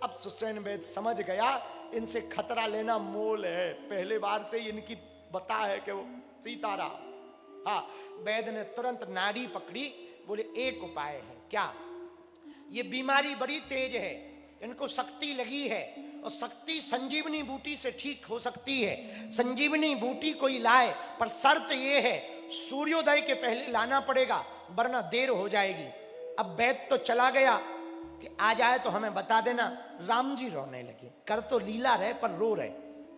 अब सुसेन वैद्य समझ गया इनसे खतरा लेना मोल है, पहले बार से इनकी बता है कि वो सीताराम। हाँ, वैद्य ने तुरंत नाड़ी पकड़ी। बोले एक उपाय है। क्या? ये बीमारी बड़ी तेज है, इनको शक्ति लगी है, और शक्ति संजीवनी बूटी से ठीक हो सकती है। संजीवनी बूटी कोई लाए, पर शर्त ये है सूर्योदय के पहले लाना पड़ेगा, वरना देर हो जाएगी। अब वैद्य तो चला गया कि आ जाए तो हमें बता देना। राम जी रोने लगे, कर तो लीला रहे पर रो रहे।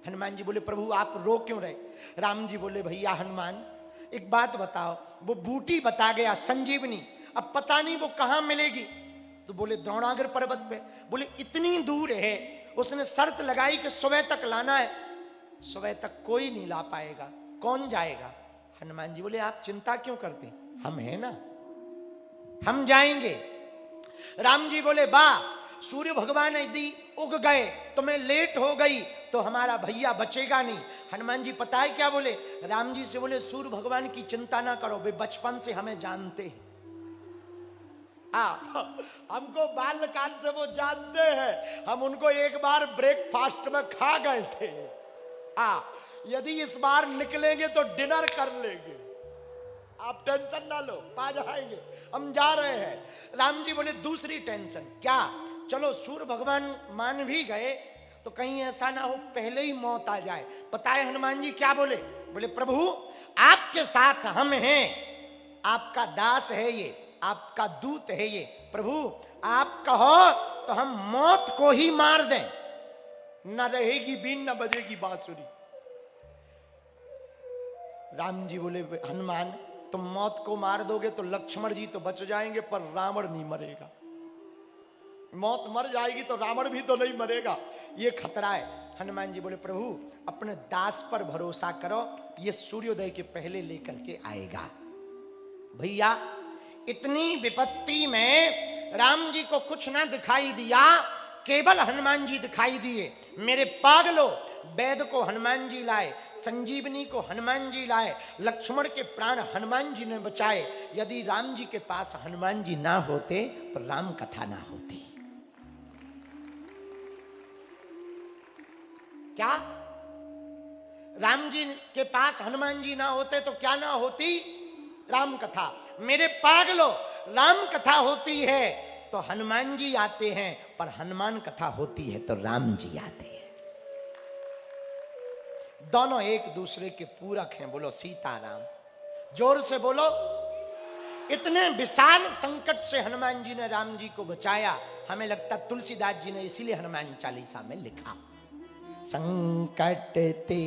हनुमान जी बोले प्रभु आप रो क्यों रहे? राम जी बोले भैया हनुमान एक बात बताओ, वो बूटी बता गया संजीवनी, अब पता नहीं वो कहां मिलेगी। तो बोले द्रोणागर पर्वत पे। बोले इतनी दूर है, उसने शर्त लगाई कि सुबह तक लाना है। सुबह तक कोई नहीं ला पाएगा, कौन जाएगा? हनुमान जी बोले आप चिंता क्यों करते, हम हैं ना, हम जाएंगे। राम जी बोले बा, सूर्य भगवान यदि उग गए तो मैं लेट हो गई तो हमारा भैया बचेगा नहीं। हनुमान जी पता है क्या बोले? राम जी से बोले सूर्य भगवान की चिंता ना करो, वे बचपन से हमें जानते हैं। हमको बाल्यकाल से वो जानते हैं, हम उनको एक बार ब्रेकफास्ट में खा गए थे। यदि इस बार निकलेंगे तो डिनर कर लेंगे, आप टेंशन ना लो, आ जाएंगे, हम जा रहे हैं। राम जी बोले दूसरी टेंशन क्या? चलो सूर्य भगवान मान भी गए तो कहीं ऐसा ना हो पहले ही मौत आ जाए। बताए हनुमान जी क्या बोले? बोले प्रभु आपके साथ हम हैं, आपका दास है ये, आपका दूत है ये, प्रभु आप कहो तो हम मौत को ही मार दें, न रहेगी बीन न बजेगी बांसुरी। राम जी बोले हनुमान तुम मौत को मार दोगे तो लक्ष्मण जी तो बच जाएंगे पर रावण नहीं मरेगा। मौत मर जाएगी तो रावण भी तो नहीं मरेगा, ये खतरा है। हनुमान जी बोले प्रभु अपने दास पर भरोसा करो, ये सूर्योदय के पहले लेकर के आएगा। भैया इतनी विपत्ति में राम जी को कुछ ना दिखाई दिया, केवल हनुमान जी दिखाई दिए। मेरे पागलों, वैद को हनुमान जी लाए, संजीवनी को हनुमान जी लाए, लक्ष्मण के प्राण हनुमान जी ने बचाए। यदि राम जी के पास हनुमान जी ना होते तो राम कथा ना होती। क्या राम जी के पास हनुमान जी ना होते तो क्या ना होती? राम कथा। मेरे पागलों, राम कथा होती है तो हनुमान जी आते हैं, पर हनुमान कथा होती है तो राम जी आते हैं। दोनों एक दूसरे के पूरक हैं। बोलो सीताराम, जोर से बोलो। इतने विशाल संकट से हनुमान जी ने राम जी को बचाया। हमें लगता तुलसीदास जी ने इसीलिए हनुमान चालीसा में लिखा, संकट ते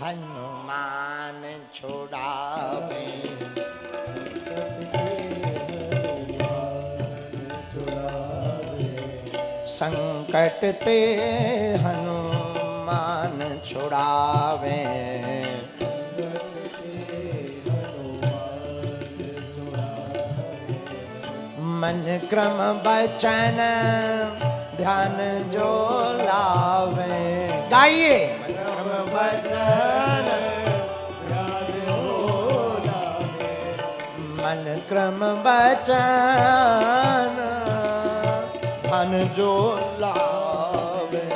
हनुमान छुड़ावे, संकट ते हनुमान छुड़ावे, मन क्रम बचन ध्यान जो लावे। गाइए। मन क्रम बचन ध्यान जो लावे, मन क्रम बचन ध्यान जो लावे।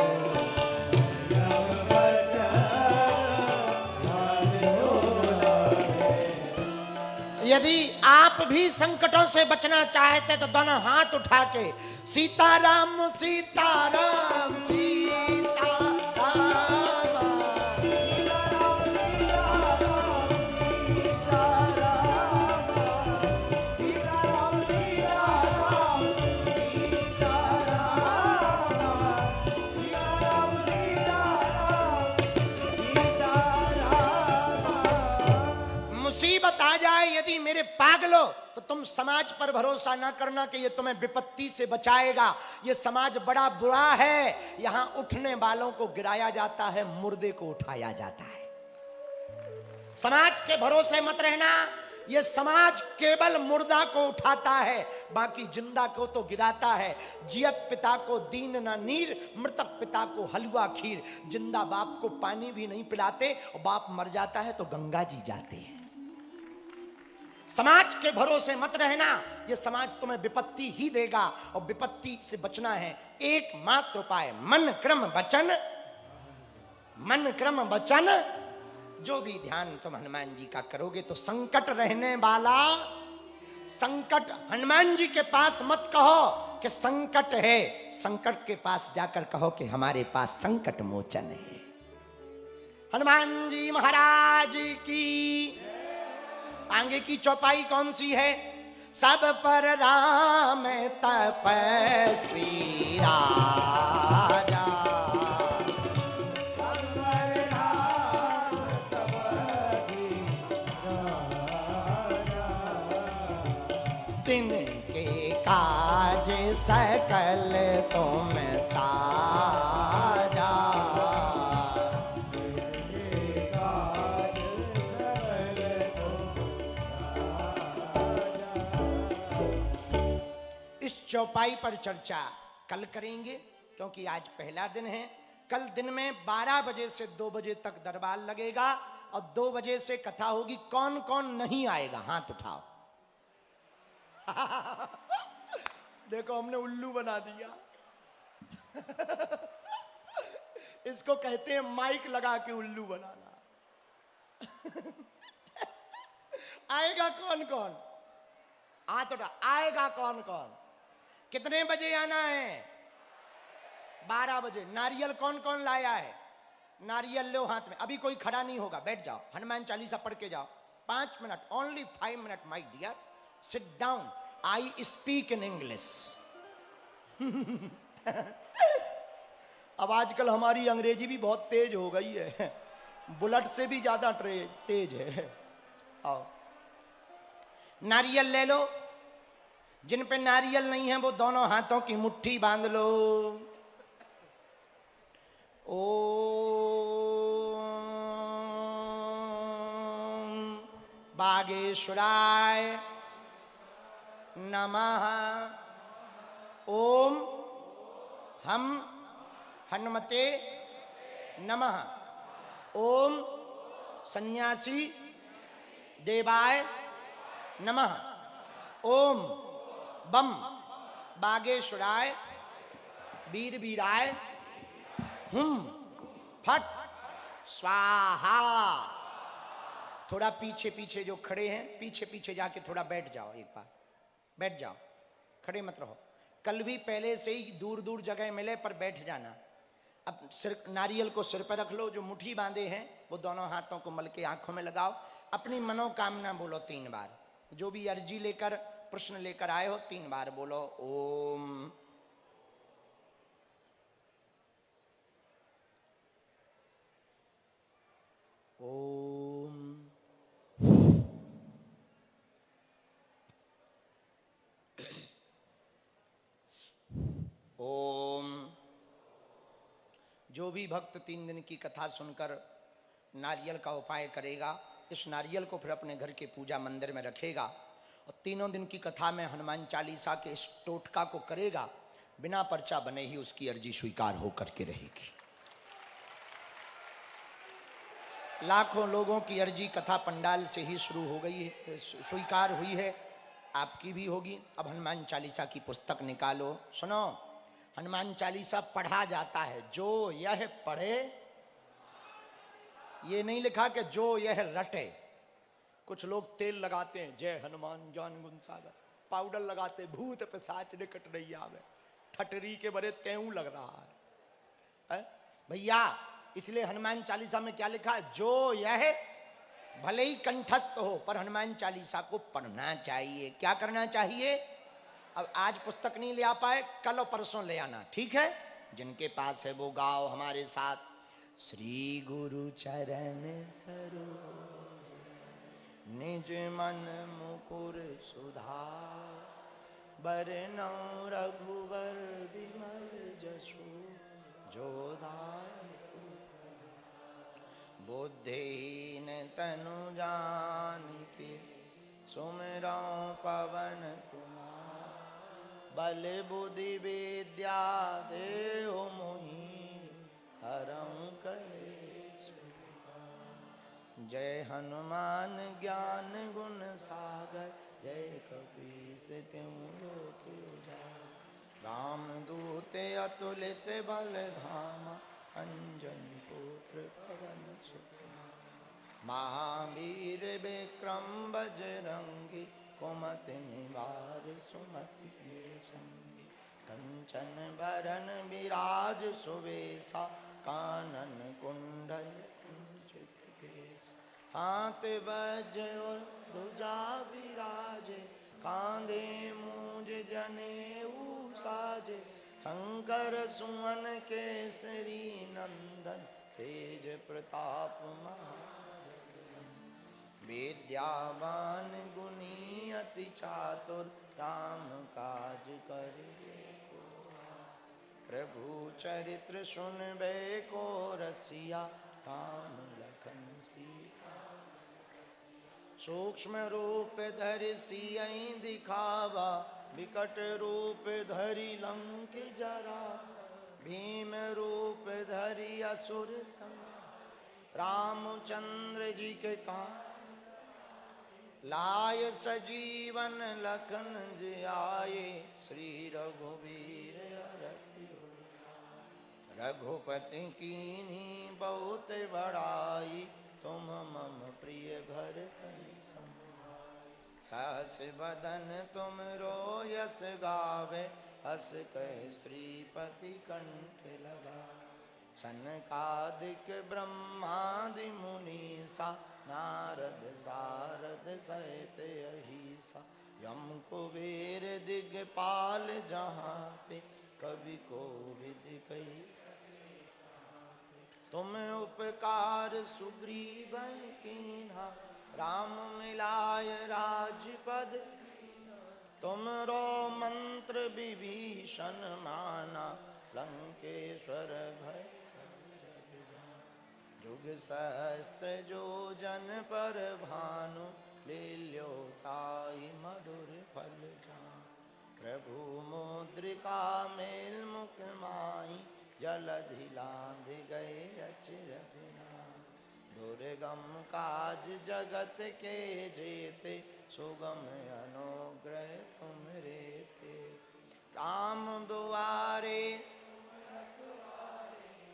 यदि आप भी संकटों से बचना चाहते तो दोनों हाथ उठा के सीताराम सीताराम सीताराम, मुसीबत आ जाए यदि मेरे पागलों तो तुम समाज पर भरोसा ना करना कि ये तुम्हें विपत्ति से बचाएगा। ये समाज बड़ा बुरा है, यहां उठने वालों को गिराया जाता है, मुर्दे को उठाया जाता है। समाज के भरोसे मत रहना, ये समाज केवल मुर्दा को उठाता है, बाकी जिंदा को तो गिराता है। जियत पिता को दीन न नीर, मृतक पिता को हलवा खीर। जिंदा बाप को पानी भी नहीं पिलाते और बाप मर जाता है तो गंगा जी जाते हैं। समाज के भरोसे मत रहना, यह समाज तुम्हें विपत्ति ही देगा और विपत्ति से बचना है एकमात्र उपाय मन क्रम वचन। मन क्रम वचन, जो भी ध्यान तुम हनुमान जी का करोगे तो संकट रहने वाला। संकट हनुमान जी के पास मत कहो कि संकट है, संकट के पास जाकर कहो कि हमारे पास संकट मोचन है। हनुमान जी महाराज की। आगे की चौपाई कौन सी है? सब पर राम तपस्वी राजा, सब पर राम तपस्वी राजा, तिनके काज सकल तुम साजा। चौपाई पर चर्चा कल करेंगे, क्योंकि आज पहला दिन है। कल दिन में 12 बजे से 2 बजे तक दरबार लगेगा और 2 बजे से कथा होगी। कौन कौन नहीं आएगा हाथ उठाओ। देखो हमने उल्लू बना दिया। इसको कहते हैं माइक लगा के उल्लू बनाना। आएगा कौन कौन? हाथ उठा। आएगा कौन कौन? कितने बजे आना है? 12 बजे। नारियल कौन कौन लाया है? नारियल लो हाथ में। अभी कोई खड़ा नहीं होगा, बैठ जाओ, हनुमान चालीसा पढ़ के जाओ। 5 minute, only 5 minute my dear, sit down, I speak in English. अब आजकल हमारी अंग्रेजी भी बहुत तेज हो गई है, बुलेट से भी ज्यादा तेज है। आओ, नारियल ले लो। जिन पे नारियल नहीं है वो दोनों हाथों की मुट्ठी बांध लो। ओम बागेश्वराय नमः। ओम हम हनुमते नमः। ओम सन्यासी देवाय नमः। ओम बम बागेश्वराय वीर वीराय फट स्वाहा। थोड़ा पीछे पीछे जो खड़े हैं, पीछे पीछे जाके थोड़ा बैठ जाओ। एक बार बैठ जाओ, खड़े मत रहो। कल भी पहले से ही दूर दूर जगह मिले पर बैठ जाना। अब सिर, नारियल को सिर पर रख लो। जो मुट्ठी बांधे हैं वो दोनों हाथों को मल के आंखों में लगाओ। अपनी मनोकामना बोलो 3 बार। जो भी अर्जी लेकर, प्रश्न लेकर आए हो, 3 बार बोलो ओम। ओम। ओम। जो भी भक्त 3 दिन की कथा सुनकर नारियल का उपाय करेगा, इस नारियल को फिर अपने घर के पूजा मंदिर में रखेगा और 3 दिन की कथा में हनुमान चालीसा के इस टोटका को करेगा, बिना पर्चा बने ही उसकी अर्जी स्वीकार होकर के रहेगी। लाखों लोगों की अर्जी कथा पंडाल से ही शुरू हो गई है, स्वीकार हुई है। आपकी भी होगी। अब हनुमान चालीसा की पुस्तक निकालो। सुनो, हनुमान चालीसा पढ़ा जाता है। जो यह पढ़े, ये नहीं लिखा कि जो यह रटे। कुछ लोग तेल लगाते हैं, जय हनुमान ज्ञान गुण सागर, पाउडर लगाते, भूत पिशाच निकट नहीं आवे, ठटरी के बड़े तेऊ लग रहा है भैया। इसलिए हनुमान चालीसा में क्या लिखा है? जो यह भले ही कंठस्थ हो, पर हनुमान चालीसा को पढ़ना चाहिए। क्या करना चाहिए? अब आज पुस्तक नहीं ले आ पाए, कल और परसों ले आना, ठीक है? जिनके पास है वो गाओ हमारे साथ। श्री गुरु चरण सरोज निज मन मुकुर सुधार, बरनौ रघुवर विमल जसु जो दायक। बुद्धिहीन तनु जानिके सुमिरौ पवन कुमार, बल बुद्धि विद्या देहु मोहि हरौ कलेश। जय हनुमान ज्ञान गुण सागर, जय कपीस तिहुँ लोक उजागर। रामदूत अतुलित बल धामा, अंजनी पुत्र पवन सुत। महावीर विक्रम बजरंगी, कुमति निवार सुमति के संगी। कंचन बरन विराज सुवेशा, कानन कुंडल कुंचित केश। हाथ वज्र ध्वजा विराजे, कांधे मूंज जनेऊ साजे। शंकर सुमन केसरी नंदन, तेज प्रताप महाजगवंदन। विद्यावान गुणी अति चातुर, राम काज करिबे को आतुर। प्रभु चरित्र सुनबे को रसिया, राम लखन सीता। सूक्ष्म रूप धरि सियहि दिखावा, विकट रूप धरि लंक जरा, भीम रूप धरि असुर संहार। रामचंद्र जी के काम लाय सजीवन लखन जी आए, श्री रघुवीर रसि रघुपति कीन्ही बहुत बड़ाई, तुम मम प्रिय भरतहि सम। सहस बदन तुम रोयस गावे, हस कह श्रीपति कंठ लगावे। सनकादिक ब्रह्मादि मुनीसा, नारद सारद सहित अहिसा। यम कुबेर दिगपाल जहांते, कवि कोविद कहि सके। तुम उपकार सुग्रीव कीन्हा, राम मिलाय राजपद। तुमरो मंत्र विभीषण माना, लंकेश्वर भय जुग सहस्त्र जो जन पर भानु, लील्यो ताहि मधुर फल जान। प्रभु मुद्रिका मेल मुख माहि, जलधि लांघ गए अचरज नाहि। दुर्गम काज जगत के जेते, सुगम अनुग्रह तुम रे। राम दुआरे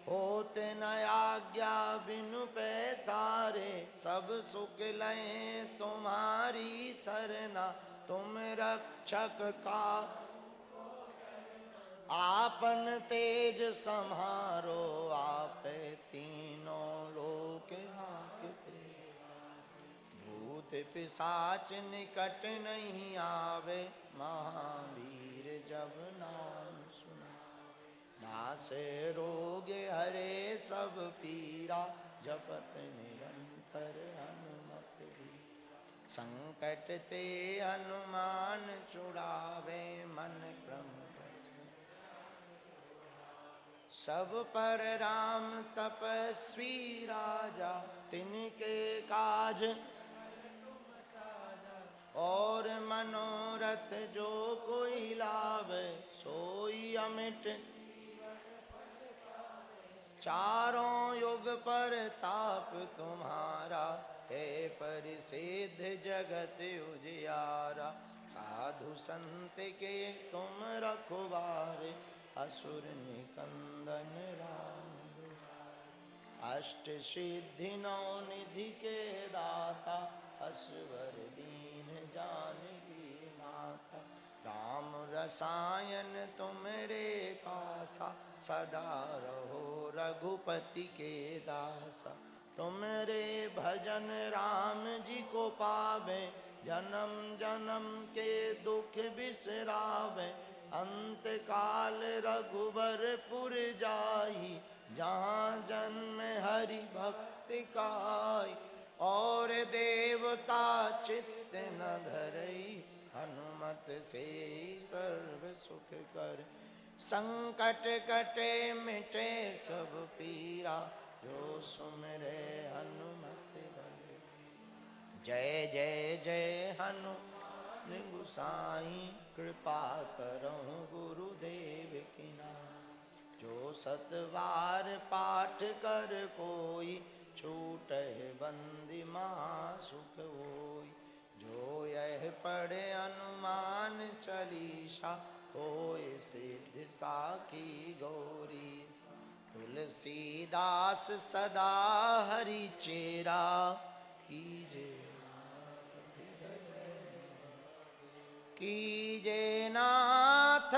होते न आज्ञा बिनु पैसारे, सब सुख लय तुम्हारी सरना। तुम रक्षक का आपन तेज सम्हारो, आप तीनों लोक हांकते। भूत पिशाच निकट नहीं आवे, महावीर जब नाम सुना। नासे रोग हरे सब पीरा, जपत निरंतर हनुमत वीरा। संकट ते हनुमान छुड़ावे, मन क्रम सब पर राम तपस्वी राजा। तिनके काज और मनोरथ जो कोई लावे, सोई अमिट चारों युग पर ताप तुम्हारा। है परिसिद्ध जगत उजियारा, साधु संत के तुम रखवारे। असुर निकंदन राम दुलारे। अष्ट सिद्धि नौ निधि के दाता, असवर दीन जानकी माता। राम रसायन तुमरे पासा, सदा रहो रघुपति के दासा। तुमरे भजन राम जी को पावे, जन्म जन्म के दुख बिसरावे। अंत काल रघुबरपुर जाई, जहाँ जन्म हरि भक्ति काई। और देवता चित्त न धरई, हनुमत से सर्व सुख कर। संकट कटे मिटे सब पीरा, जो सुमिरे हनुमत बल। जय जय जय हनुमान गोसाई, कृपा करहु गुरुदेव की नाई। जो सतवार पाठ कर कोई, छूटहि बंदी महासुख होई। जो यह पढ़े हनुमान चालीसा, होय सिद्धि साखी गौरीसा। तुलसीदास सदा हरि चेरा, कीजे नाथ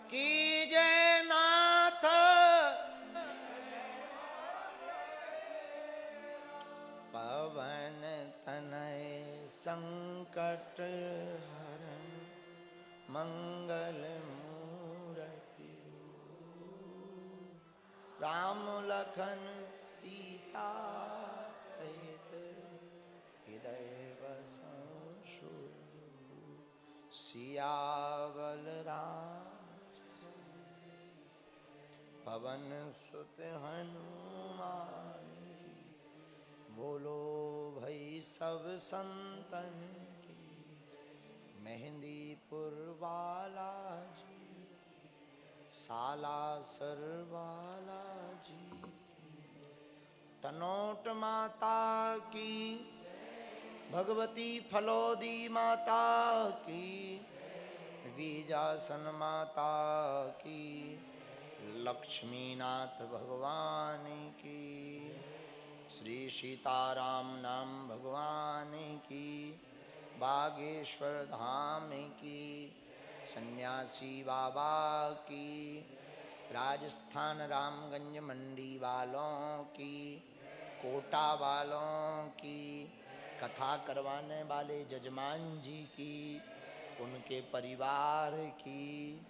कीजे नाथ। पवन तनय संकट हरन, मंगल मूरति। राम लखन सीता सहित, हृदय बसहु सुरभूप। सियावर राम पवन सुत हनुमान, बोलो भाई सब संतन की, मेहंदीपुर वाला जी, सालासर वाला जी, तनोट माता की, भगवती फलोदी माता की, बीजासन माता की, लक्ष्मीनाथ भगवान की, श्री सीताराम नाम भगवान की, बागेश्वर धाम की, सन्यासी बाबा की, राजस्थान रामगंज मंडी वालों की, कोटा वालों की, कथा करवाने वाले जजमान जी की, उनके परिवार की,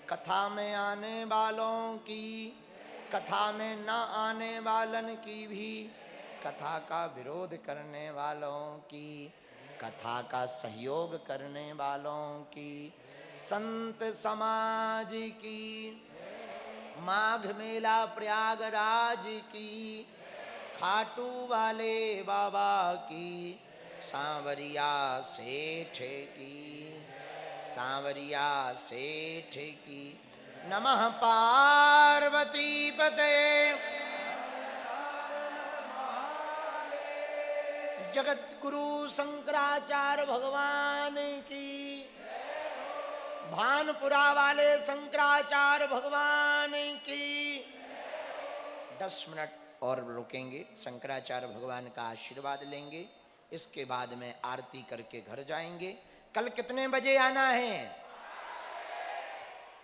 कथा में आने वालों की, कथा में न आने वालन की भी, कथा का विरोध करने वालों की, कथा का सहयोग करने वालों की, संत समाज की, माघ मेला प्रयागराज की, खाटू वाले बाबा की, सांवरिया सेठ की, सांवरिया सेठ की, नमः पार्वती पते, जगत गुरु शंकराचार्य भगवान की, भानपुरा वाले शंकराचार्य भगवान की। 10 मिनट और रुकेंगे, शंकराचार्य भगवान का आशीर्वाद लेंगे, इसके बाद में आरती करके घर जाएंगे। कल कितने बजे आना है?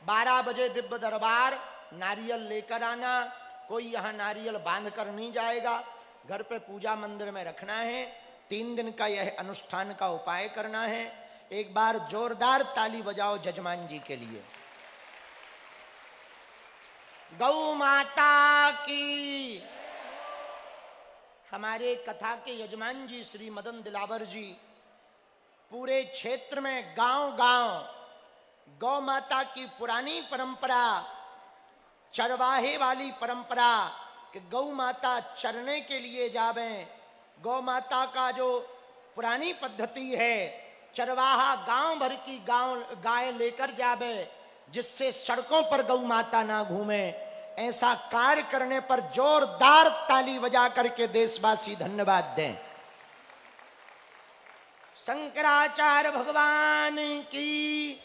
12 बजे दिव्य दरबार, नारियल लेकर आना। कोई यहाँ नारियल बांध कर नहीं जाएगा, घर पे पूजा मंदिर में रखना है। 3 दिन का यह अनुष्ठान का उपाय करना है। एक बार जोरदार ताली बजाओ जजमान जी के लिए। गौ माता की। हमारे कथा के यजमान जी श्री मदन दिलावर जी पूरे क्षेत्र में गांव-गांव गौ माता की पुरानी परंपरा, चरवाहे वाली परंपरा कि गौ माता चरने के लिए जावें। गौ माता का जो पुरानी पद्धति है, चरवाहा गांव भर की गाय लेकर जावे, जिससे सड़कों पर गौ माता ना घूमे। ऐसा कार्य करने पर जोरदार ताली बजा करके देशवासी धन्यवाद दें। शंकराचार्य भगवान की।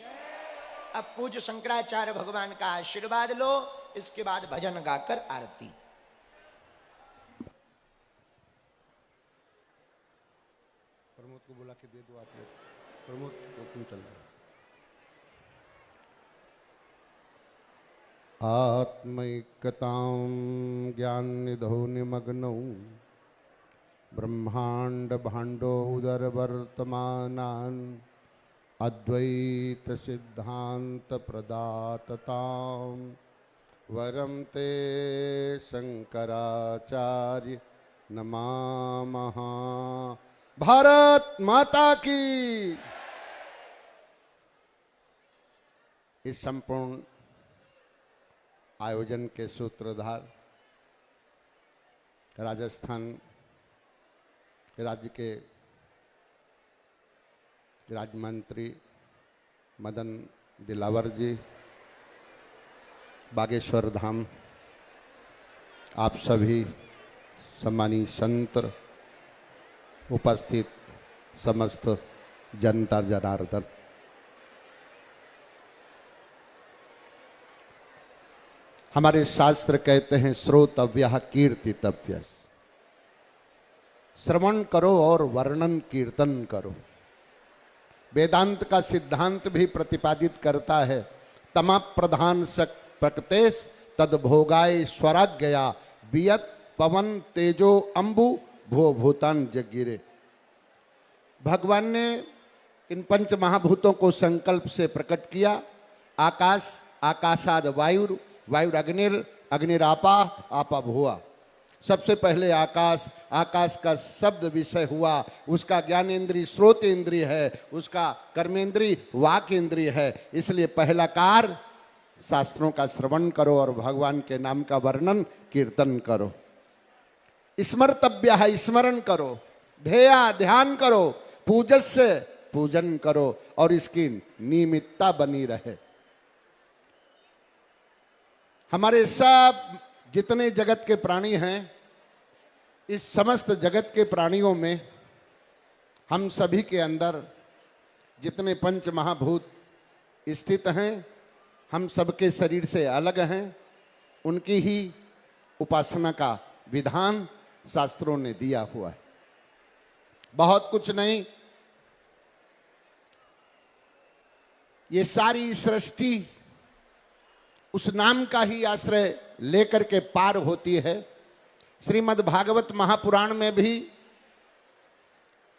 अब पूज्य शंकराचार्य भगवान का आशीर्वाद लो, इसके बाद भजन गाकर आरती। प्रमोद को बुला के दे दो आप लोग। प्रमोद को तुम चल रहे। आत्मैक्यतां ज्ञाननिधौ निमग्नौ ब्रह्मांड भाण्डो उदरवर्तमानान् अद्वैत सिद्धांत प्रदाततां वरं ते शंकराचार्य नमामः। भारत माता की। इस संपूर्ण आयोजन के सूत्रधार राजस्थान राज्य के राज्य मंत्री मदन दिलावर जी, बागेश्वर धाम, आप सभी सम्मानीय संत, उपस्थित समस्त जनता जनार्दन, हमारे शास्त्र कहते हैं श्रोतव्यः कीर्तितव्यः। श्रवण करो और वर्णन कीर्तन करो। वेदांत का सिद्धांत भी प्रतिपादित करता है, तमा प्रधान सक प्रकतेश तद भोगाय स्वराज्ञया वियत पवन तेजो अंबु भो भूतान जगिरे। भगवान ने इन पंच महाभूतों को संकल्प से प्रकट किया। आकाश, आकाशाद वायु, वायु अग्निर, अग्निरापा, आपा भुआ। सबसे पहले आकाश, आकाश का शब्द विषय हुआ, उसका ज्ञानेन्द्रिय श्रोत इंद्रिय है, उसका कर्मेंद्रिय वाक इंद्रिय है। इसलिए पहला कार्य शास्त्रों का श्रवण करो और भगवान के नाम का वर्णन कीर्तन करो। स्मर्तव्य है, स्मरण करो, ध्येया ध्यान करो, पूजस्य पूजन करो और इसकी नियमितता बनी रहे। हमारे सब जितने जगत के प्राणी हैं, इस समस्त जगत के प्राणियों में हम सभी के अंदर जितने पंच महाभूत स्थित हैं, हम सबके शरीर से अलग हैं। उनकी ही उपासना का विधान शास्त्रों ने दिया हुआ है। बहुत कुछ नहीं, ये सारी सृष्टि उस नाम का ही आश्रय लेकर के पार होती है। श्रीमद् भागवत महापुराण में भी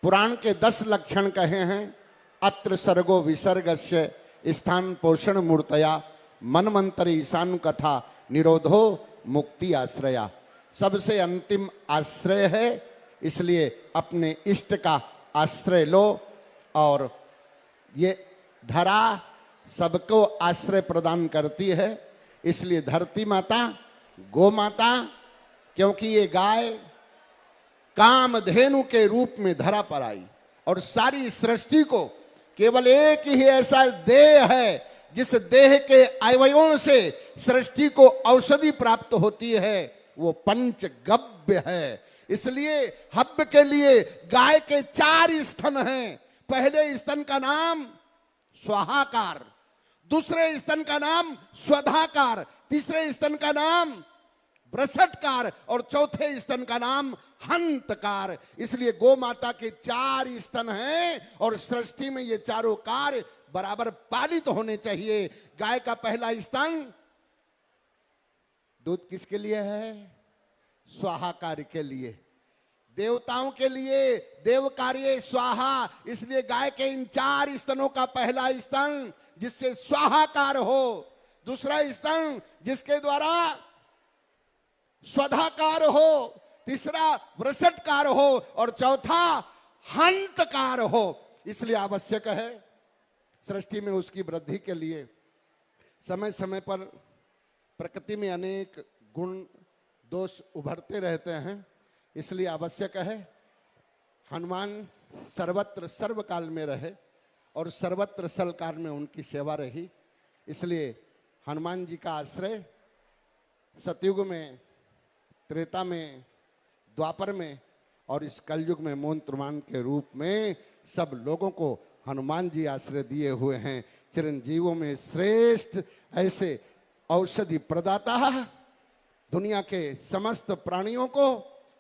पुराण के 10 लक्षण कहे हैं। अत्र सर्गो विसर्गस्य स्थान पोषण मूर्तया मनमंत्र ईशान कथा निरोधो मुक्ति आश्रया। सबसे अंतिम आश्रय है, इसलिए अपने इष्ट का आश्रय लो। और ये धरा सबको आश्रय प्रदान करती है, इसलिए धरती माता, गो माता, क्योंकि ये गाय कामधेनु के रूप में धरा पर आई और सारी सृष्टि को केवल एक ही ऐसा देह है जिस देह के अवयवों से सृष्टि को औषधि प्राप्त होती है, वो पंचगव्य है। इसलिए हव्य के लिए गाय के 4 स्तन हैं। पहले स्तन का नाम स्वाहाकार, दूसरे स्तन का नाम स्वधाकार, तीसरे स्तन का नाम ब्रसटकार और चौथे स्तन का नाम हंतकार। इसलिए गो माता के 4 स्तन हैं और सृष्टि में ये चारों कार्य बराबर पालित होने चाहिए। गाय का पहला स्तन दूध किसके लिए है? स्वाहाकार के लिए, देवताओं के लिए। देव कार्य स्वाहा, इसलिए गाय के इन 4 स्तनों का पहला स्तन जिससे स्वाहाकार हो, दूसरा स्तन जिसके द्वारा स्वधाकार हो, तीसरा वृषटकार हो और चौथा हंतकार हो। इसलिए आवश्यक है सृष्टि में उसकी वृद्धि के लिए समय समय पर प्रकृति में अनेक गुण दोष उभरते रहते हैं। इसलिए आवश्यक है हनुमान सर्वत्र सर्वकाल में रहे और सर्वत्र सलकाल में उनकी सेवा रही। इसलिए हनुमान जी का आश्रय सतयुग में, त्रेता में, द्वापर में और इस कलयुग में मोंत्रमान के रूप में सब लोगों को हनुमान जी आश्रय दिए हुए हैं। चिरंजीवों में श्रेष्ठ ऐसे औषधि प्रदाता दुनिया के समस्त प्राणियों को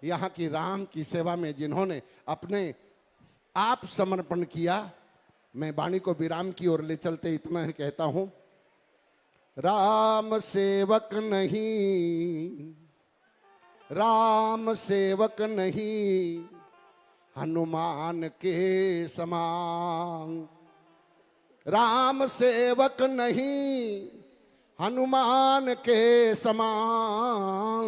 यहाँ की राम की सेवा में जिन्होंने अपने आप समर्पण किया। मैं वाणी को विराम की ओर ले चलते इतना ही कहता हूं, राम सेवक नहीं, राम सेवक नहीं हनुमान के समान। राम सेवक नहीं हनुमान के समान।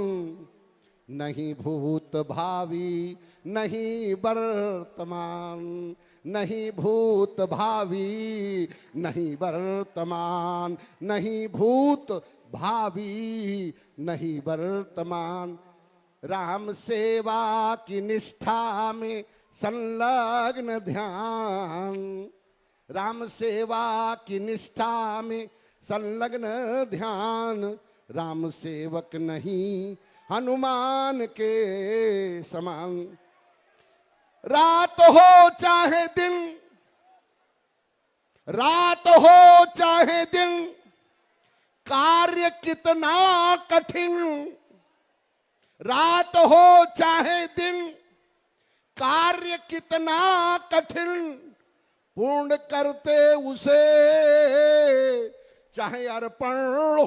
नहीं भूत भावी नहीं वर्तमान, नहीं भूत भावी नहीं वर्तमान, नहीं भूत भावी नहीं वर्तमान। राम सेवा की निष्ठा में संलग्न ध्यान, राम सेवा की निष्ठा में संलग्न ध्यान। राम सेवक नहीं हनुमान के समान। रात हो चाहे दिन, रात हो चाहे दिन, कार्य कितना कठिन। रात हो चाहे दिन, कार्य कितना कठिन, पूर्ण करते उसे चाहे अर्पण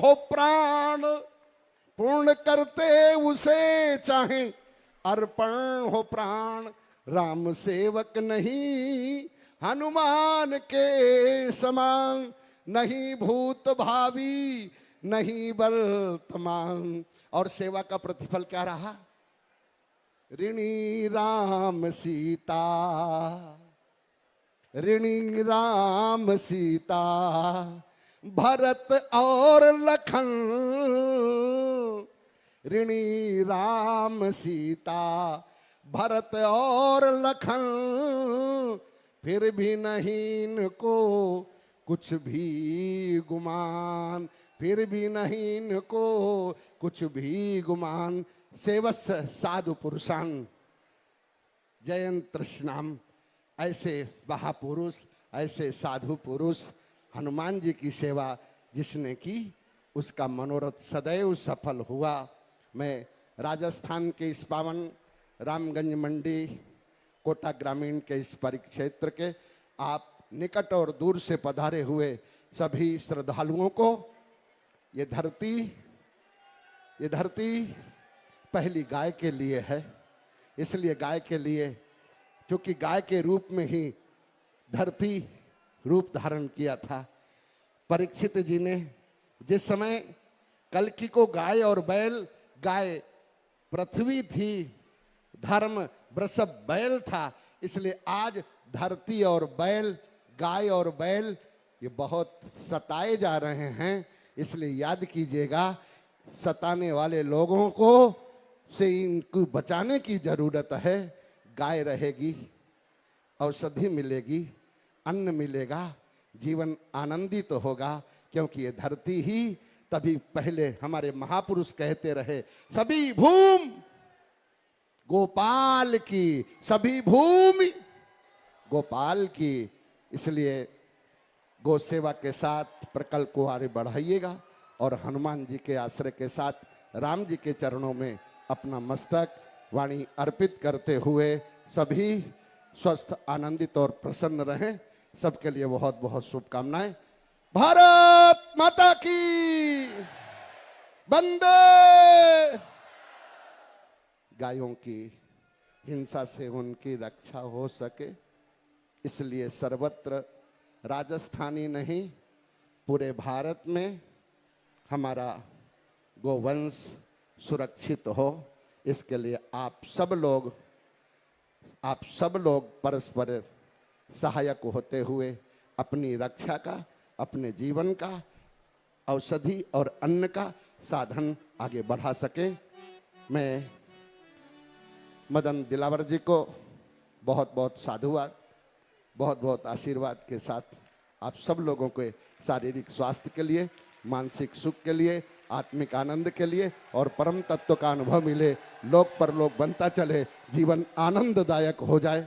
हो प्राण। पूर्ण करते उसे चाहे अर्पण हो प्राण। राम सेवक नहीं हनुमान के समान। नहीं भूत भावी नहीं वर्तमान। और सेवा का प्रतिफल क्या रहा? ऋणी राम सीता, ऋणी राम सीता, भरत और लखन। ऋणी राम सीता भरत और लखन, फिर भी नहीं इनको कुछ भी गुमान, फिर भी नहीं इनको कुछ भी गुमान। सेवस साधु पुरुषान जयंत तृष्णाम, ऐसे महापुरुष, ऐसे साधु पुरुष हनुमान जी की सेवा जिसने की उसका मनोरथ सदैव सफल हुआ। मैं राजस्थान के इस पावन रामगंज मंडी कोटा ग्रामीण के इस परिक्षेत्र के आप निकट और दूर से पधारे हुए सभी श्रद्धालुओं को, ये धरती पहली गाय के लिए है, इसलिए गाय के लिए, क्योंकि गाय के रूप में ही धरती रूप धारण किया था। परीक्षित जी ने जिस समय कल्कि को गाय और बैल, गाय पृथ्वी थी, धर्म वृषभ बैल था, इसलिए आज धरती और बैल, गाय और बैल ये बहुत सताए जा रहे हैं। इसलिए याद कीजिएगा, सताने वाले लोगों को से इनको बचाने की जरूरत है। गाय रहेगी, औषधि मिलेगी, अन्न मिलेगा, जीवन आनंदित तो होगा, क्योंकि ये धरती ही तभी पहले हमारे महापुरुष कहते रहे, सभी भूमि गोपाल की, सभी भूमि गोपाल की। इसलिए गौ सेवा के साथ प्रकल्प को आगे बढ़ाइएगा और हनुमान जी के आश्रय के साथ राम जी के चरणों में अपना मस्तक वाणी अर्पित करते हुए सभी स्वस्थ, आनंदित और प्रसन्न रहें। सबके लिए बहुत बहुत शुभकामनाएं। भारत माता की वंदे। गायों की हिंसा से उनकी रक्षा हो सके, इसलिए सर्वत्र, राजस्थानी नहीं पूरे भारत में हमारा गोवंश सुरक्षित हो, इसके लिए आप सब लोग परस्पर सहायक होते हुए अपनी रक्षा का, अपने जीवन का, औषधि और अन्न का साधन आगे बढ़ा सके। मैं मदन दिलावर जी को बहुत बहुत साधुवाद, बहुत बहुत आशीर्वाद के साथ आप सब लोगों के शारीरिक स्वास्थ्य के लिए, मानसिक सुख के लिए, आत्मिक आनंद के लिए और परम तत्व का अनुभव मिले, लोक परलोक बनता चले, जीवन आनंददायक हो जाए।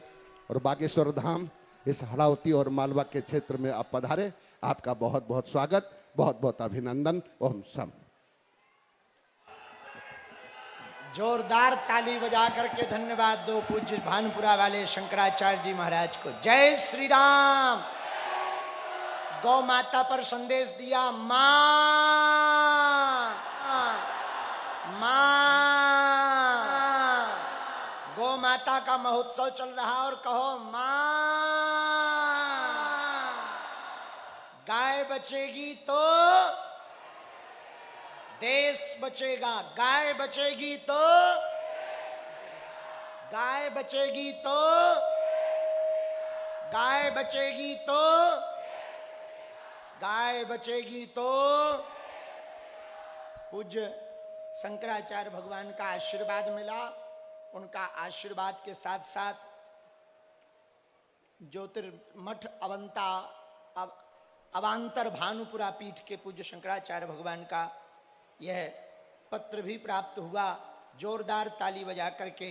और बागेश्वर धाम इस हड़ावती और मालवा के क्षेत्र में आप पधारे, आपका बहुत बहुत स्वागत, बहुत बहुत अभिनंदन। ओम सम। जोरदार ताली बजा करके धन्यवाद दो पूज्य भानुपुरा वाले शंकराचार्य जी महाराज को। जय श्री राम। गौ माता पर संदेश दिया, मां मां। गौ माता का महोत्सव चल रहा और कहो मां। गाय बचेगी तो देश बचेगा, गाय बचेगी तो, गाय बचेगी तो, गाय बचेगी तो, गाय बचेगी तो। पूज्य शंकराचार्य भगवान का आशीर्वाद मिला। उनका आशीर्वाद के साथ साथ ज्योतिर्मठ अवांतर भानुपुरा पीठ के पूज्य शंकराचार्य भगवान का यह पत्र भी प्राप्त हुआ। जोरदार ताली बजा करके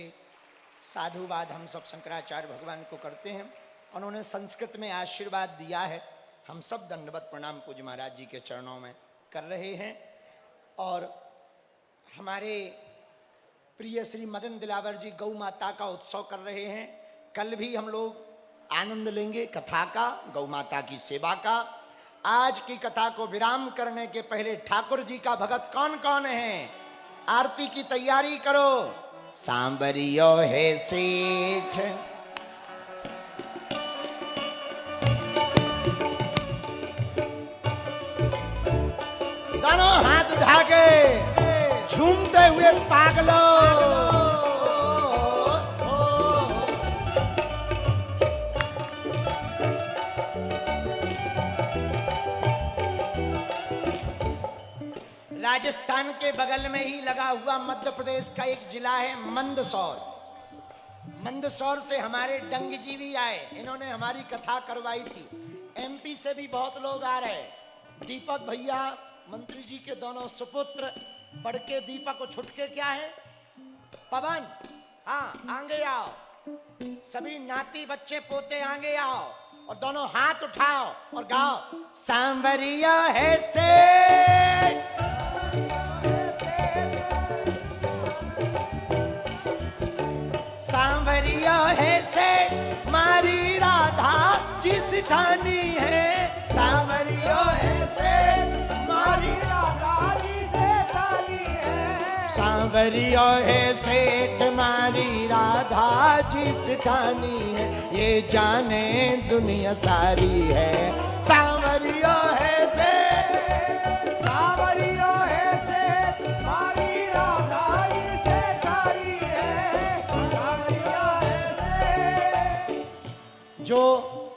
साधुवाद हम सब शंकराचार्य भगवान को करते हैं। उन्होंने संस्कृत में आशीर्वाद दिया है, हम सब दंडवत प्रणाम पूज्य महाराज जी के चरणों में कर रहे हैं। और हमारे प्रिय श्री मदन दिलावर जी गौ माता का उत्सव कर रहे हैं। कल भी हम लोग आनंद लेंगे कथा का, गौ माता की सेवा का। आज की कथा को विराम करने के पहले ठाकुर जी का भगत कौन कौन है, आरती की तैयारी करो। सांबरियो है सेठ, दोनों हाथ उठा के झूमते हुए पागलो। राजस्थान के बगल में ही लगा हुआ मध्य प्रदेश का एक जिला है मंदसौर। मंदसौर से हमारे डंग जी भी आए, इन्होंने हमारी कथा करवाई थी। एमपी से भी बहुत लोग आ रहे। दीपक भैया मंत्री जी के दोनों सुपुत्र, बड़के दीपक और छुटके क्या है पवन। हाँ आगे आओ, सभी नाती बच्चे पोते आगे आओ और दोनों हाथ उठाओ और गाओ, सांवरिया है से सांवरिया है से मारी राधा जिस ठानी है। सांवरिया है से मारी राधा जिस ठानी है। सांवरिया है सेठ मारी राधा जिस ठानी है, ये जाने दुनिया सारी है। सांवरिया है से सांवरिया है से मारी राधा जिस ठानी है। सांवरिया है से। जो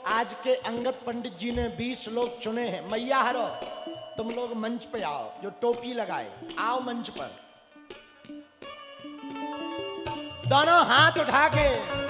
आज के अंगद पंडित जी ने 20 लोग चुने हैं, मैया हरो तुम लोग मंच पे आओ, जो टोपी लगाए आओ मंच पर, दोनों हाथ उठा के।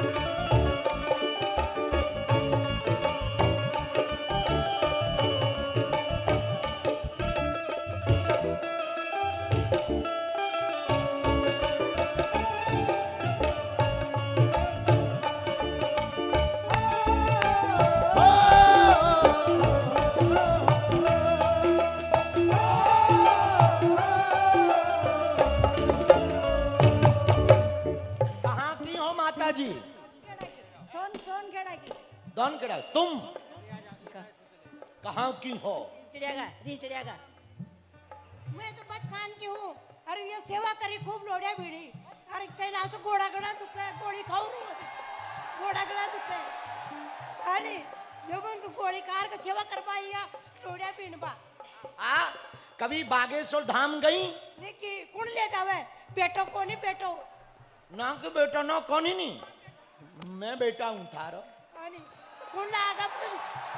जी दौन केड़ा तुम कहाँ की हो? चिड़ियाघर। मैं तो बचकान की हूँ। अरे ये सेवा करी खूब लोड़िया भीड़ी। अरे कहीं ना से घोड़ा गड़ा दुखे गोली खाऊ घोड़ा गड़ा दुखे अरे जो उनको गोली कार का सेवा कर पाई या लोड़िया पीन पा। कभी बागेश्वर धाम गई? देखी कौन ले जावे पेटो कोनी पेटो ना के बेटा ना कौन ही नहीं, मैं बेटा हूँ थारो। कौन लागा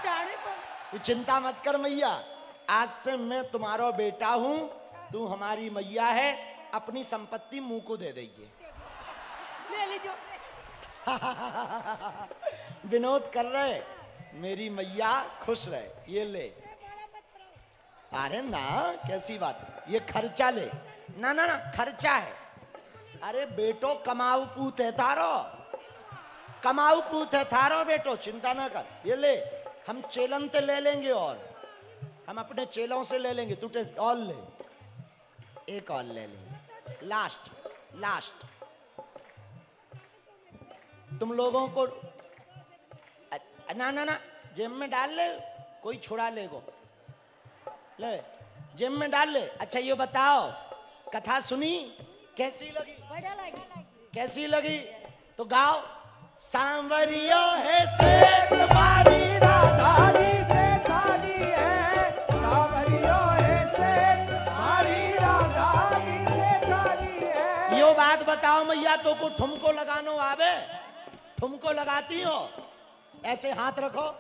जाने पर तू चिंता मत कर मैया, आज से मैं तुम्हारा बेटा हूँ, तू हमारी मैया है। अपनी संपत्ति मुंह को दे देगी। ले लीजिए। विनोद कर रहे, मेरी मैया खुश रहे, ये ले। अरे ना कैसी बात, ये खर्चा ले। ना ना ना खर्चा है। अरे बेटो कमाऊ पूत है थारो, कमाऊ पूत है थारो बेटो, चिंता ना कर। ये ले, हम चेलन ते ले लेंगे और हम अपने चेलों से ले लेंगे। तू और ले, एक और ले लेंगे, लास्ट लास्ट। तुम लोगों को ना ना ना जेब में डाल ले, कोई छुड़ा लेगो, ले जेब में डाल ले। अच्छा ये बताओ कथा सुनी कैसी लगी? कैसी लगी? तो गाओ, सांवरिया है सेठ मारी राधा जी से ठानी है। सांवरिया है सेठ मारी राधा जी से ठानी है। यो बात बताओ मैया, तो को ठुमको लगानो आवे? ठुमको लगाती हो? ऐसे हाथ रखो।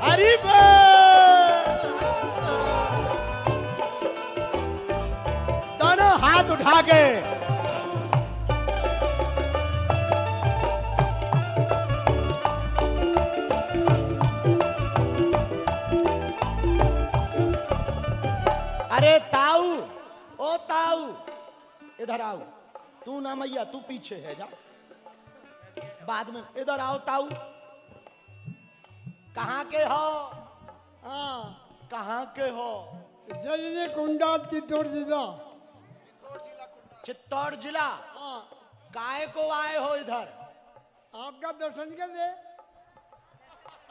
अरे दोनों हाथ उठा के अरे ताऊ, ओ ताऊ इधर आओ। तू ना मैया, तू पीछे है, जा बाद में। इधर आओ ताऊ। कहाँ के हो? हाँ कहाँ के हो? जल्दी कुंडा चित्तौड़ जिला। चित्तौड़ जिला? हाँ। काहे को आए हो इधर? आपका दर्शन कर दे,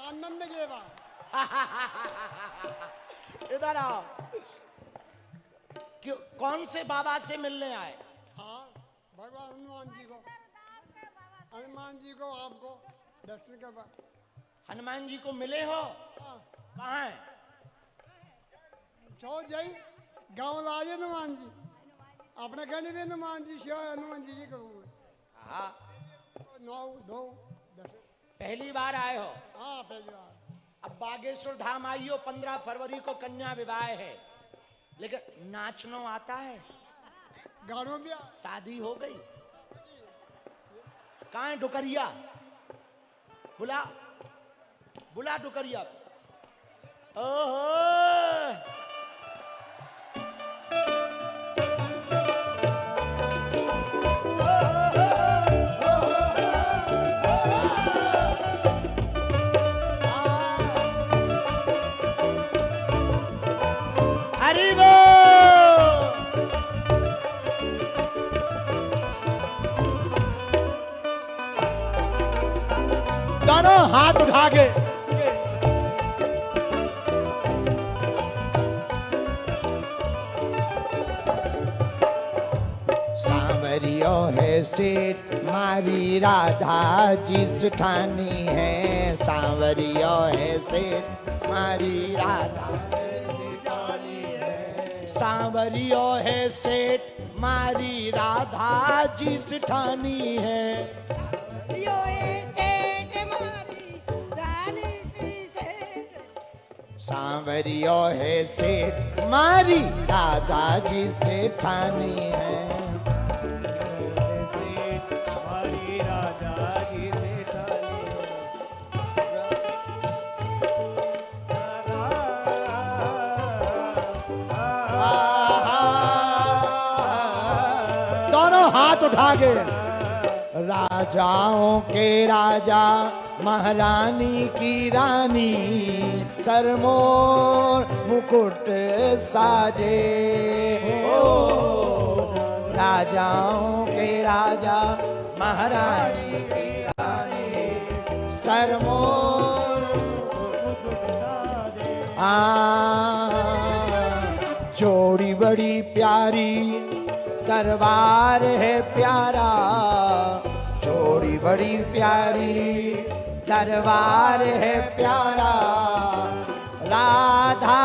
आनंद के बाद। इधर आओ। क्यों, कौन से बाबा से मिलने आए? हाँ भगवान हनुमान जी को, हनुमान जी को आपको दर्शन करवा। हनुमान जी को मिले हो? हाँ। कहाँ है? सो जाई गाँव लाजे हनुमान जी, अपने कहने दे हनुमान जी शिव हनुमान जी करूँगा। हाँ। 9 2 10। पहली बार आए हो? हाँ पहली बार। अब बागेश्वर धाम आइयो, 15 फरवरी को कन्या विवाह है, लेकिन नाचनो आता है? गाड़ो भी शादी हो गई? कहाँ है डुकरिया? बुला बुला डुकरिया। ओहो, हरि बोल। दोनों हाथ उठा के सांवरियो है सेठ मारी राधा जी सुठानी है, सांवरियो है सेठ मारी राधा सांवरियो है सेठ मारी राधा जी सिठानी है। यो ए सेठ मारी रानी सी सेठ। सांवरियो है सेठ मारी राधा जी सेठानी है। दोनों हाथ उठा के राजाओं के राजा महारानी की रानी सरमोर मुकुट साजे हो। राजाओं के राजा महारानी की रानी सरमोर मुकुट साजे। जोड़ी बड़ी प्यारी दरबार है प्यारा, जोड़ी बड़ी प्यारी दरबार है प्यारा। राधा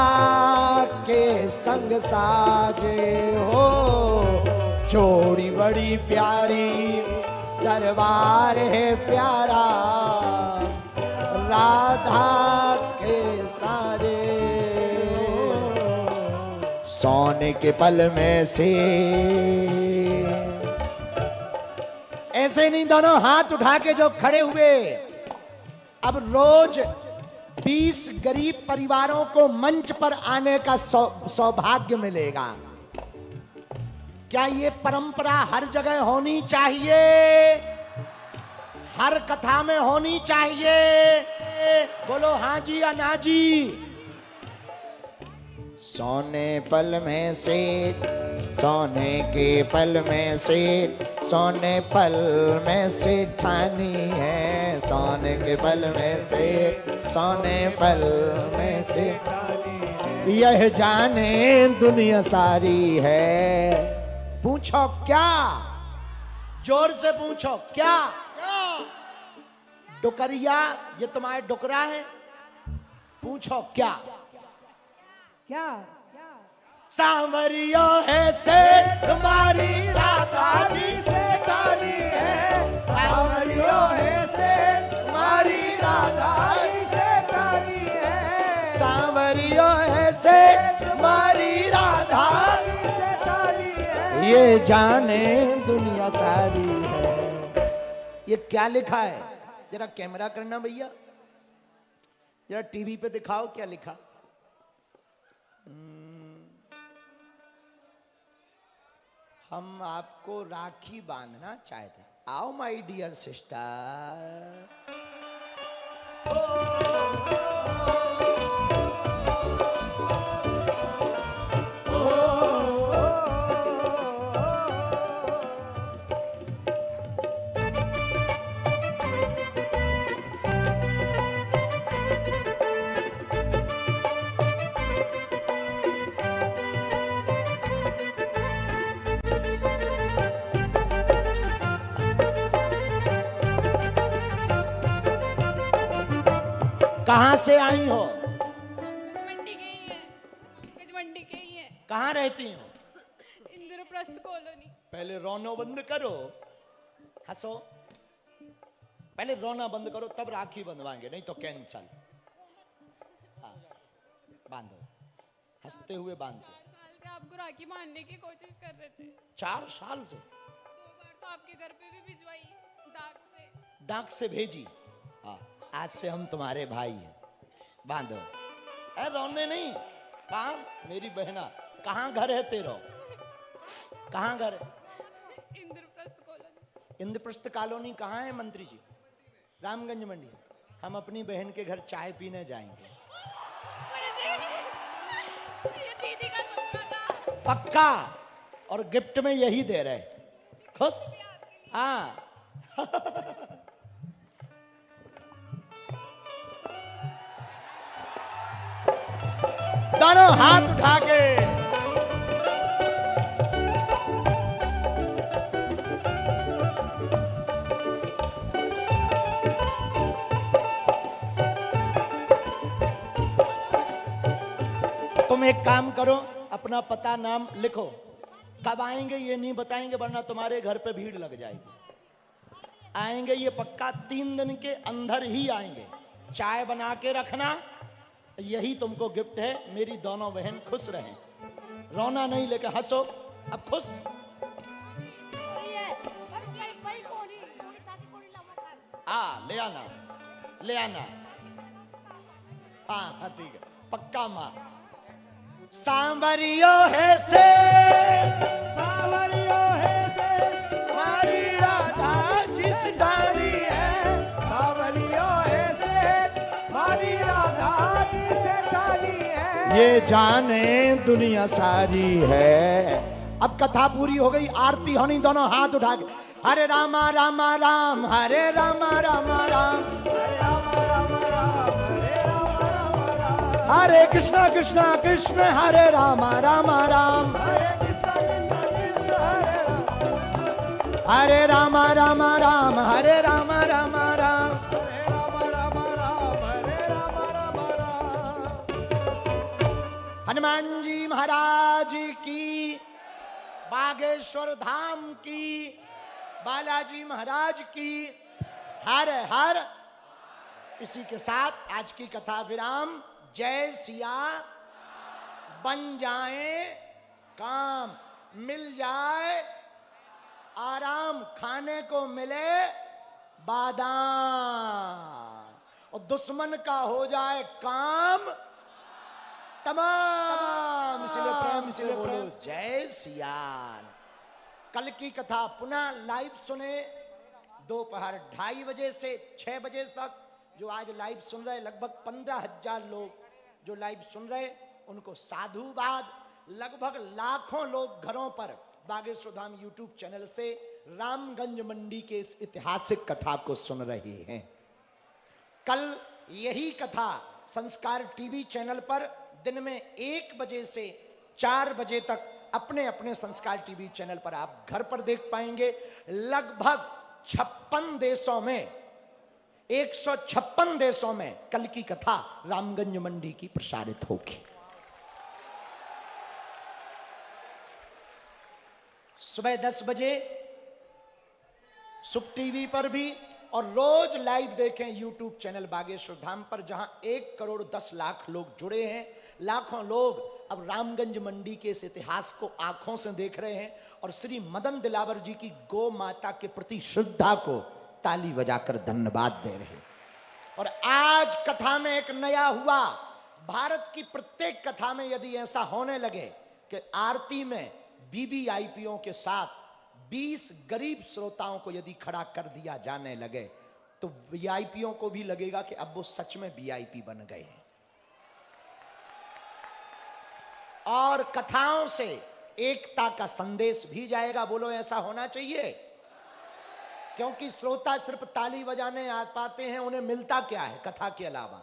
के संग साजे हो, जोड़ी बड़ी प्यारी दरबार है प्यारा। राधा के साजे सोने के पल में से ऐसे नहीं, दोनों हाथ उठा के जो खड़े हुए। अब रोज 20 गरीब परिवारों को मंच पर आने का सौभाग्य मिलेगा। क्या ये परंपरा हर जगह होनी चाहिए? हर कथा में होनी चाहिए? बोलो हाँ जी या ना जी। सोने पल में से, सोने के पल में से, सोने पल में से ठानी है। सोने के पल में से, सोने पल में से यह जाने दुनिया सारी है। पूछो क्या? जोर से पूछो क्या? डुकरिया, ये तुम्हारे डुकरा है? पूछो क्या? क्या? सांवरियो है से तुम्हारी राधा जी से काली है। सांवरियो है से तुम्हारी राधा जी से काली है। सांवरियो है से तुम्हारी राधा जी से काली है। ये जाने दुनिया सारी है। ये क्या लिखा है? जरा कैमरा करना भैया, जरा टीवी पे दिखाओ क्या लिखा। हम आपको राखी बांधना चाहते हैं। आओ माय डियर सिस्टर। कहाँ से आई हो? मंडी के ही है, मंडी के ही है। कहाँ रहती हो? इंद्रप्रस्थ कॉलोनी। पहले रोना बंद करो, हंसो। पहले रोना बंद करो तब राखी बंधवाएंगे, नहीं तो कैंसल। बांधो, हंसते हुए बांधो। 4 साल से आपको राखी बांधने की कोशिश कर रहे थे। 4 साल से 2 बार तो आपके घर पे भी भिजवाई डाक से। डाक से भेजी। हाँ, आज से हम तुम्हारे भाई हैं, बांधो। अरे रोने नहीं, कहाँ मेरी बहना, कहाँ घर है तेरा, कहाँ घर है? इंद्रप्रस्थ कॉलोनी। इंद्रप्रस्थ कॉलोनी कहाँ है मंत्री जी? रामगंज मंडी। हम अपनी बहन के घर चाय पीने जाएंगे। ये दीदी का पक्का था। पक्का, और गिफ्ट में यही दे रहे। खुश? हाँ। दोनों हाथ उठा के तुम एक काम करो, अपना पता नाम लिखो, कब आएंगे ये नहीं बताएंगे वरना तुम्हारे घर पे भीड़ लग जाएगी। आएंगे ये पक्का 3 दिन के अंदर ही आएंगे। चाय बना के रखना, यही तुमको गिफ्ट है। मेरी दोनों बहन खुश रहें, रोना नहीं लेके हंसो। अब खुश? ले आना, ले आना। हाँ हाँ ठीक है, पक्का माँ। सांवरियो है से, सांवरियो है से, हमारी राधा जिस डाली है, सांवरियो है से, हमारी राधा जिस डाली है, ये जाने दुनिया सारी है। अब कथा पूरी हो गई, आरती होनी, दोनों हाथ उठा के हरे रामा रामा राम, हरे रामा रामा राम, हरे रामा रामा राम, हरे रामा रामा राम, हरे कृष्णा कृष्णा कृष्ण हरे रामा रामा राम, हरे रामा रामा राम, हरे रामा रामा राम, हरे रामा रामा राम, हरे रामा रामा राम। हनुमान जी महाराज की, बागेश्वर धाम की, बालाजी महाराज की, हर हर। इसी के साथ आज की कथा विराम। जय सिया, बन जाए काम, मिल जाए आराम, खाने को मिले बादाम, और दुश्मन का हो जाए काम तमाम। इसलिए प्रेम, इसलिए बोलो जय सियान। कल की कथा पुनः लाइव सुने, दोपहर 2:30 बजे से 6 बजे तक। जो आज लाइव सुन रहे, लगभग 15,000 लोग जो लाइव सुन रहे, उनको साधुवाद। लगभग लाखों लोग घरों पर बागेश्वर धाम यूट्यूब चैनल से रामगंज मंडी के इस ऐतिहासिक कथा को सुन रहे हैं। कल यही कथा संस्कार टीवी चैनल पर दिन में 1 बजे से 4 बजे तक अपने अपने संस्कार टीवी चैनल पर आप घर पर देख पाएंगे। लगभग 56 देशों में, 156 देशों में कल की कथा रामगंज मंडी की प्रसारित होगी। सुबह 10 बजे सुप टीवी पर भी, और रोज लाइव देखें यूट्यूब चैनल बागेश्वर धाम पर, जहां 1,10,00,000 लोग जुड़े हैं। लाखों लोग अब रामगंज मंडी के इस इतिहास को आंखों से देख रहे हैं, और श्री मदन दिलावर जी की गौ माता के प्रति श्रद्धा को ताली बजाकर धन्यवाद दे रहे हैं। और आज कथा में एक नया हुआ। भारत की प्रत्येक कथा में यदि ऐसा होने लगे कि आरती में वीवीआईपीओ के साथ 20 गरीब श्रोताओं को यदि खड़ा कर दिया जाने लगे, तो वीआईपीओ को भी लगेगा कि अब वो सच में वीआईपी बन गए हैं। और कथाओं से एकता का संदेश भी जाएगा। बोलो ऐसा होना चाहिए, क्योंकि श्रोता सिर्फ ताली बजाने आ पाते हैं, उन्हें मिलता क्या है कथा के अलावा?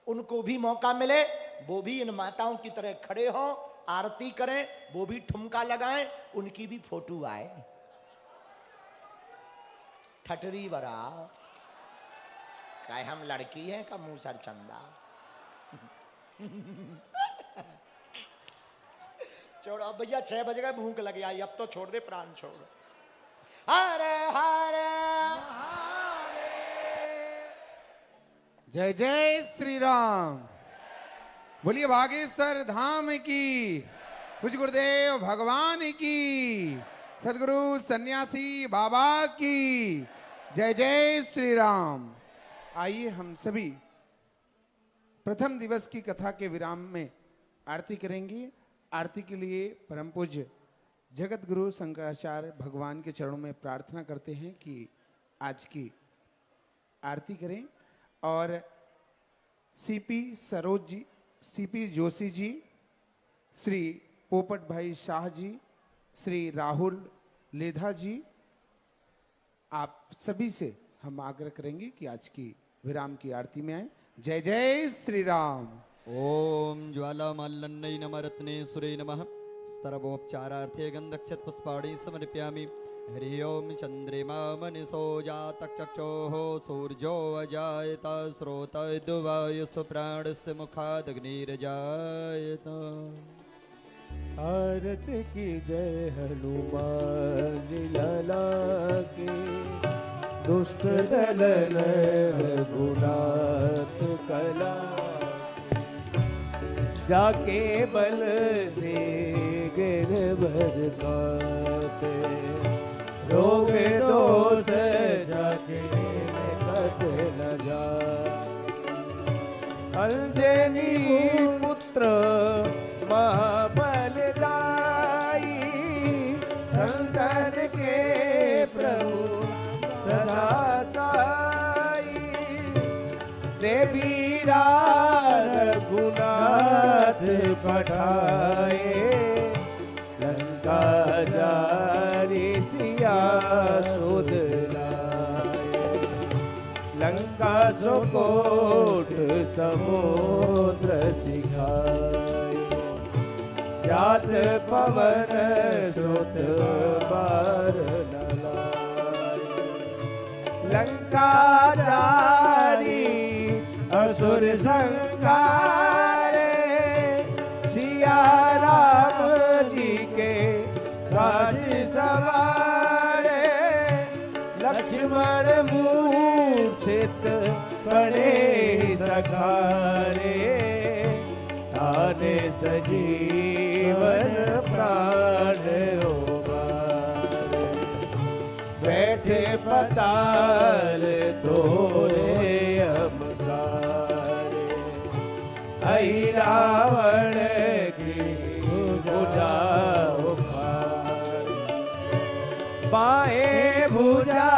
उनको भी मौका मिले, वो भी इन माताओं की तरह खड़े हों, आरती करें, वो भी ठुमका लगाएं, उनकी भी फोटो आए। ठटरी बरा काय हम लड़की हैं का मुंह सर चंदा। छोड़ो अब भैया, 6 बज गए, भूख लग आई, अब तो छोड़ दे, प्राण छोड़। हरे हरे जय जय श्री राम। बोलिए बागेश्वर धाम की, कुछ गुरुदेव भगवान की, सदगुरु सन्यासी बाबा की जय जय श्री राम। आइए हम सभी प्रथम दिवस की कथा के विराम में आरती करेंगे। आरती के लिए परम पूज्य जगत गुरु शंकराचार्य भगवान के चरणों में प्रार्थना करते हैं कि आज की आरती करें। और सीपी सरोज जी, सीपी जोशी जी, श्री पोपट भाई शाह जी, श्री राहुल लेधा जी, आप सभी से हम आग्रह करेंगे कि आज की विराम की आरती में आए। जय जय श्री राम। ओम ज्वालामाल्लन्नै नमः रत्नेश्वरे नमः स्तरवोपचारार्थे गन्धक्षत पुष्पाणि समर्पयामि। हरि ओम चंद्रिमा मनसो जातक चक्षोः सूर्यो अजायत श्रोतद्वाय सुप्राणस्य मुखादग्निरजायत। आरत की जय हनुमान लला के, दुष्ट दलन रघुनाथ कला, जाके बल से गिरवर काटे, रोग दोष जाके कट न जा। अंजनी पुत्र महाबलदाई, संतन के प्रभु सदा साई, देवी रघुनाथ पठाए, लंका जारी सिया सुध लाए। लंका सुकोट समुद्र सिखाए, जात पवन सुत बार न लाए। लंका जारी असुर संहारे, सिया राम जी के राज सवारे। लक्ष्मण मूर्छित पड़े सखारे, आने सजीवन प्राण उबारे। बैठे पताल तोरे अमकारे, आई रावण की भुजा उखारे। बाएं भुजा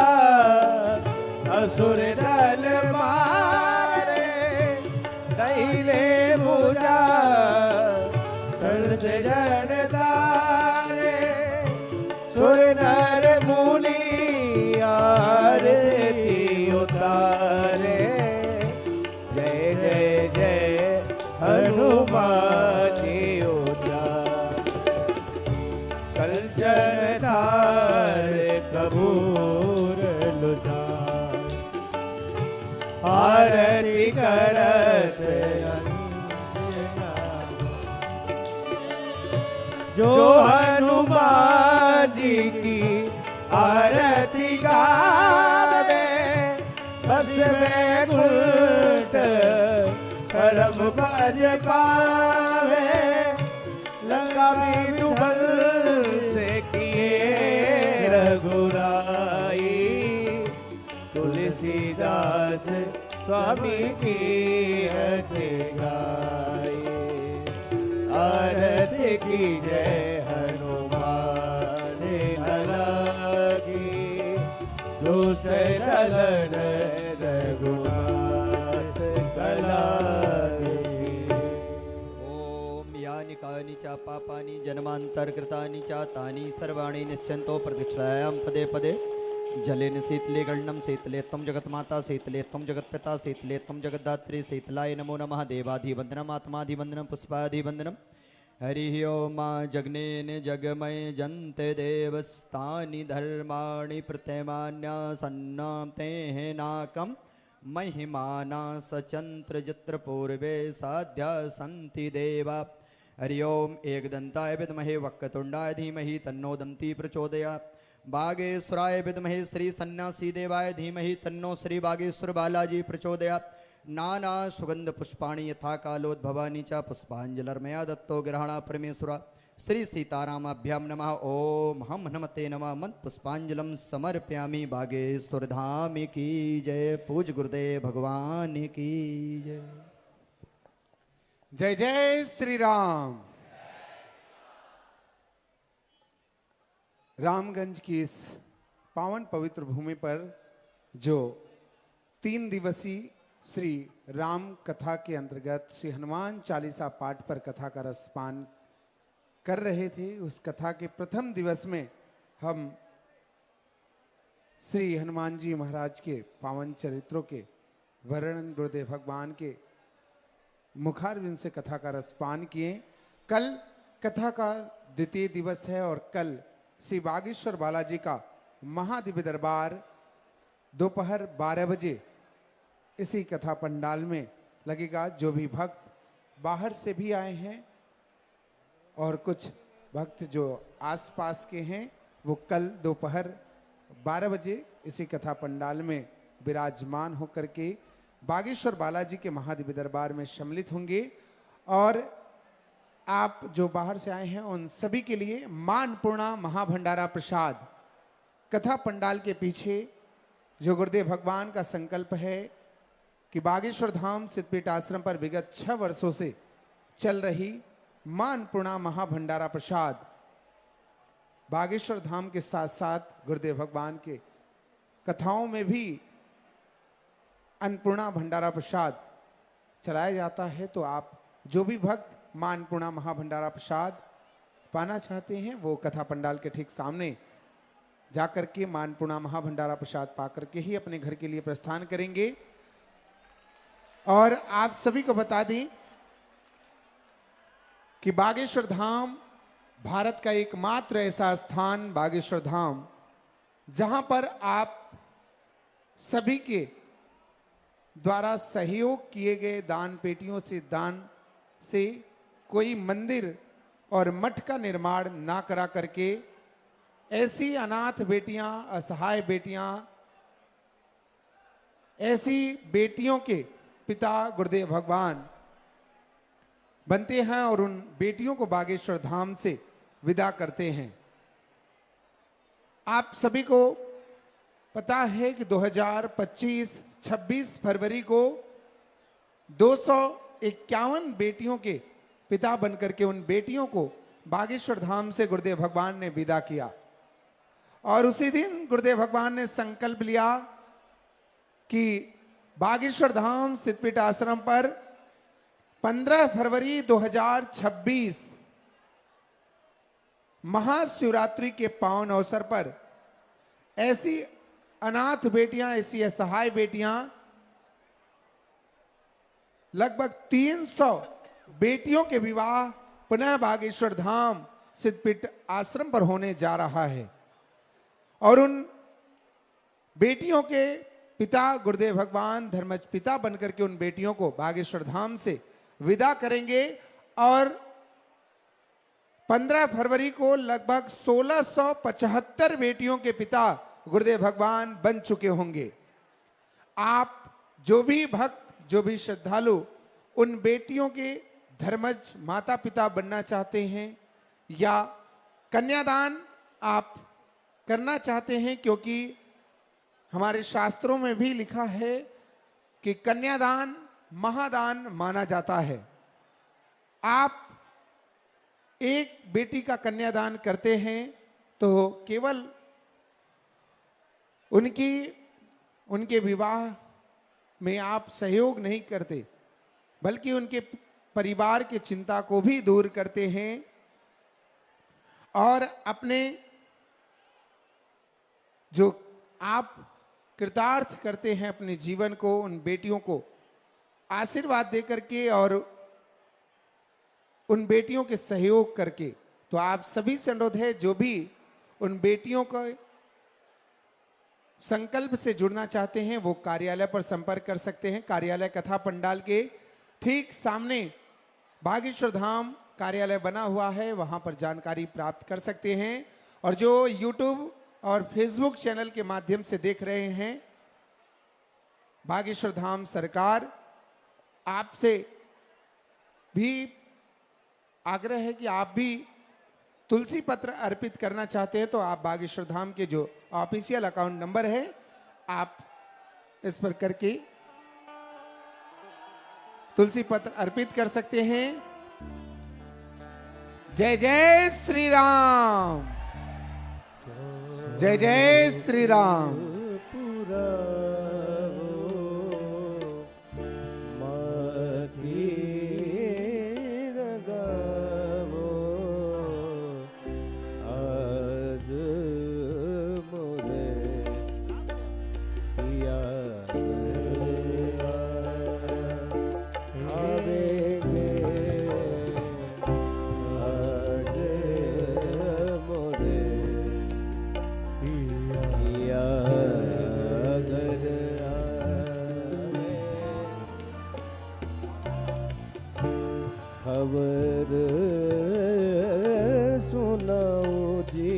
असुर दल मारे, दाहिने भुजा संत जन तारे। सुर नर मुनि आरती उतारे, जय जय जय हनुमान जी उचारे। कंचन धार कपूर लुटाए, आरती करत जो हनुमान जी की आरती गावे, बस में गुट परम पद पावे। लंका भी दुबल से किए रघुराई, तुलसीदास स्वामी की हटे गाई। आरती की जय हनुमान लला की, दुष्ट दलन रघुनाथ कला की। ओम यानि कानि च पापानि जन्मान्तरकृतानि च तानि सर्वाणि निश्चन्तो प्रदक्षिणायां पदे पदे। जलेन शीतले गण्डं शीतले त्वं जगन्माता शीतले त्वं जगत्पिता शीतले त्वं जगद्धात्री शीतलाय नमो नमः। देवाधिवन्दनम् आत्माधिवन्दनं पुष्पाधिवन्दनं। हरिः ओम जग्नेन जगमय जन्ते देवस्तानि धर्माणि प्रत्यमान्यासन्नातेः नाकं महिमाना सचंत्र जत्र पूर्वे साध्या सन्ति देवा। हरि ओम एकदंताय विद्महे वक्रतुंडाय धीमहि तन्नो दन्ति प्रचोदयात्। बागेश्वराय विद्महे श्री सन्यासी देवाय धीमहि तन्नो श्री बागेश्वर बालाजी प्रचोदयात्। नाना सुगंध पुष्पाणि यथा कालोद्भवानि च पुष्पांजलिर्मया दत्तो ग्रहणा परमेश्वरा श्री सीतारामाभ्याम नमः। ओम हम हनुमते नमः। मंत्र पुष्पांजलम समर्पयामि। बागेश्वर धाम की जय। पूज गुरुदेव भगवान की जय। जय जय श्री राम। रामगंज की इस पावन पवित्र भूमि पर जो 3 दिवसीय श्री राम कथा के अंतर्गत श्री हनुमान चालीसा पाठ पर कथा का रसपान कर रहे थे, उस कथा के प्रथम दिवस में हम श्री हनुमान जी महाराज के पावन चरित्रों के वर्णन गुरुदेव भगवान के मुखारविंद से कथा का रसपान किए। कल कथा का द्वितीय दिवस है और कल श्री बागेश्वर बालाजी का महादिव्य दरबार दोपहर 12 बजे इसी कथा पंडाल में लगेगा। जो भी भक्त बाहर से भी आए हैं और कुछ भक्त जो आसपास के हैं वो कल दोपहर 12 बजे इसी कथा पंडाल में विराजमान होकर के बागेश्वर बालाजी के महादिव्य दरबार में सम्मिलित होंगे। और आप जो बाहर से आए हैं उन सभी के लिए मां अन्नपूर्णा महाभंडारा प्रसाद कथा पंडाल के पीछे जो गुरुदेव भगवान का संकल्प है कि बागेश्वर धाम सिद्धपीठ आश्रम पर विगत 6 वर्षों से चल रही मां अन्नपूर्णा महाभंडारा प्रसाद बागेश्वर धाम के साथ साथ गुरुदेव भगवान के कथाओं में भी अन्नपूर्णा भंडारा प्रसाद चलाया जाता है। तो आप जो भी भक्त मां अन्नपूर्णा महाभंडारा प्रसाद पाना चाहते हैं वो कथा पंडाल के ठीक सामने जाकर के मां अन्नपूर्णा महाभंडारा प्रसाद पाकर के ही अपने घर के लिए प्रस्थान करेंगे। और आप सभी को बता दें कि बागेश्वर धाम भारत का एकमात्र ऐसा स्थान बागेश्वर धाम जहां पर आप सभी के द्वारा सहयोग किए गए दान पेटियों से दान से कोई मंदिर और मठ का निर्माण ना करा करके ऐसी अनाथ बेटियां, असहाय बेटियां, ऐसी बेटियों के पिता गुरुदेव भगवान बनते हैं और उन बेटियों को बागेश्वर धाम से विदा करते हैं। आप सभी को पता है कि 2025 26 फरवरी को 251 बेटियों के पिता बनकर के उन बेटियों को बागेश्वर धाम से गुरुदेव भगवान ने विदा किया। और उसी दिन गुरुदेव भगवान ने संकल्प लिया कि बागेश्वर धाम सिद्धपीठ आश्रम पर 15 फरवरी 2026 महाशिवरात्रि के पावन अवसर पर ऐसी अनाथ बेटियां, ऐसी असहाय बेटियां, लगभग 300 बेटियों के विवाह पुनः बागेश्वर धाम सिद्धपीठ आश्रम पर होने जा रहा है। और उन बेटियों के पिता गुरुदेव भगवान धर्मज पिता बनकर के उन बेटियों को बागेश्वर धाम से विदा करेंगे। और 15 फरवरी को लगभग 1675 बेटियों के पिता गुरुदेव भगवान बन चुके होंगे। आप जो भी भक्त, जो भी श्रद्धालु उन बेटियों के धर्मज माता पिता बनना चाहते हैं या कन्यादान आप करना चाहते हैं, क्योंकि हमारे शास्त्रों में भी लिखा है कि कन्यादान महादान माना जाता है। आप एक बेटी का कन्यादान करते हैं तो केवल उनके विवाह में आप सहयोग नहीं करते, बल्कि उनके परिवार की चिंता को भी दूर करते हैं और अपने जो आप कृतार्थ करते हैं अपने जीवन को उन बेटियों को आशीर्वाद दे करके और उन बेटियों के सहयोग करके। तो आप सभी से अनुरोध है जो भी उन बेटियों का संकल्प से जुड़ना चाहते हैं वो कार्यालय पर संपर्क कर सकते हैं। कार्यालय कथा पंडाल के ठीक सामने बागेश्वर धाम कार्यालय बना हुआ है, वहां पर जानकारी प्राप्त कर सकते हैं। और जो YouTube और Facebook चैनल के माध्यम से देख रहे हैं, बागेश्वर धाम सरकार आपसे भी आग्रह है कि आप भी तुलसी पत्र अर्पित करना चाहते हैं तो आप बागेश्वर धाम के जो ऑफिशियल अकाउंट नंबर है आप इस पर करके तुलसी पत्र अर्पित कर सकते हैं। जय जय श्री राम, जय जय श्री राम। खबर सुनाओ जी,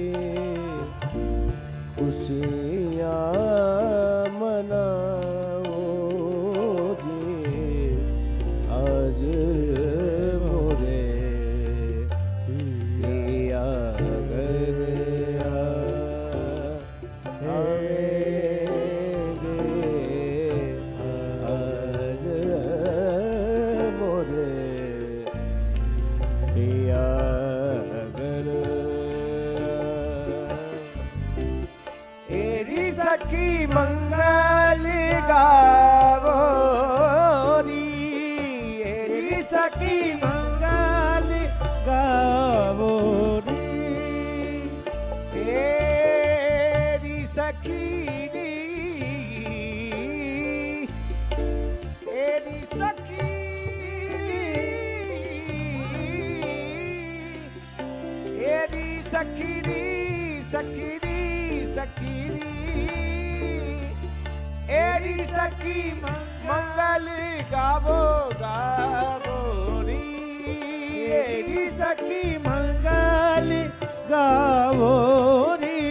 खुशियाँ मनाओ जी, आज मोरे पिया घर आएंगे, आज मोरे पिया घर। एरी सखी मंगल गावो री, एरी सखी मंगल गावो री, एरी सखी री, एरी सखी, एरी सखीरी सखीरी सखीरी, एरी सखी मंगल गावो गावो री, एरी सखी मंगल गावो री,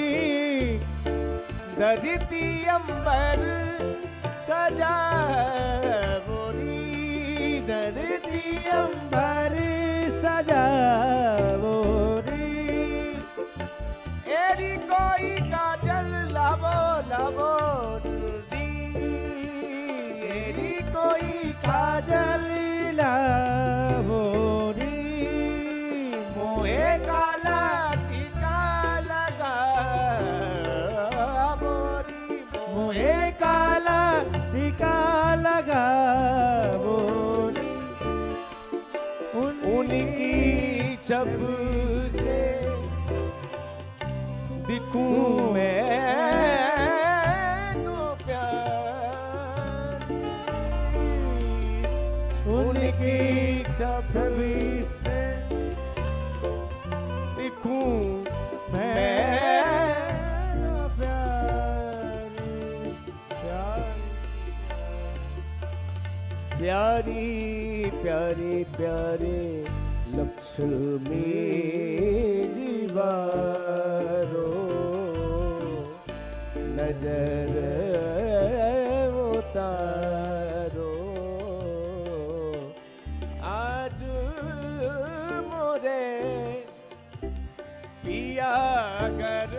धरती अंबर सजावो री, धरती अंबर सजावो री, एरी कोई काजल लावो लावो दी, एरी कोई काजल लावो री, मोहे काला टीका लगावो री, मोहे काला टीका लगावो री, उनकी छब से दिखूं मैं तो प्यार, उनकी छवि से दिखूं मैं तो प्यारी प्यारी प्यारी लक्ष्मी जीवारो, नजर उतारो, आज मोरे पिया घर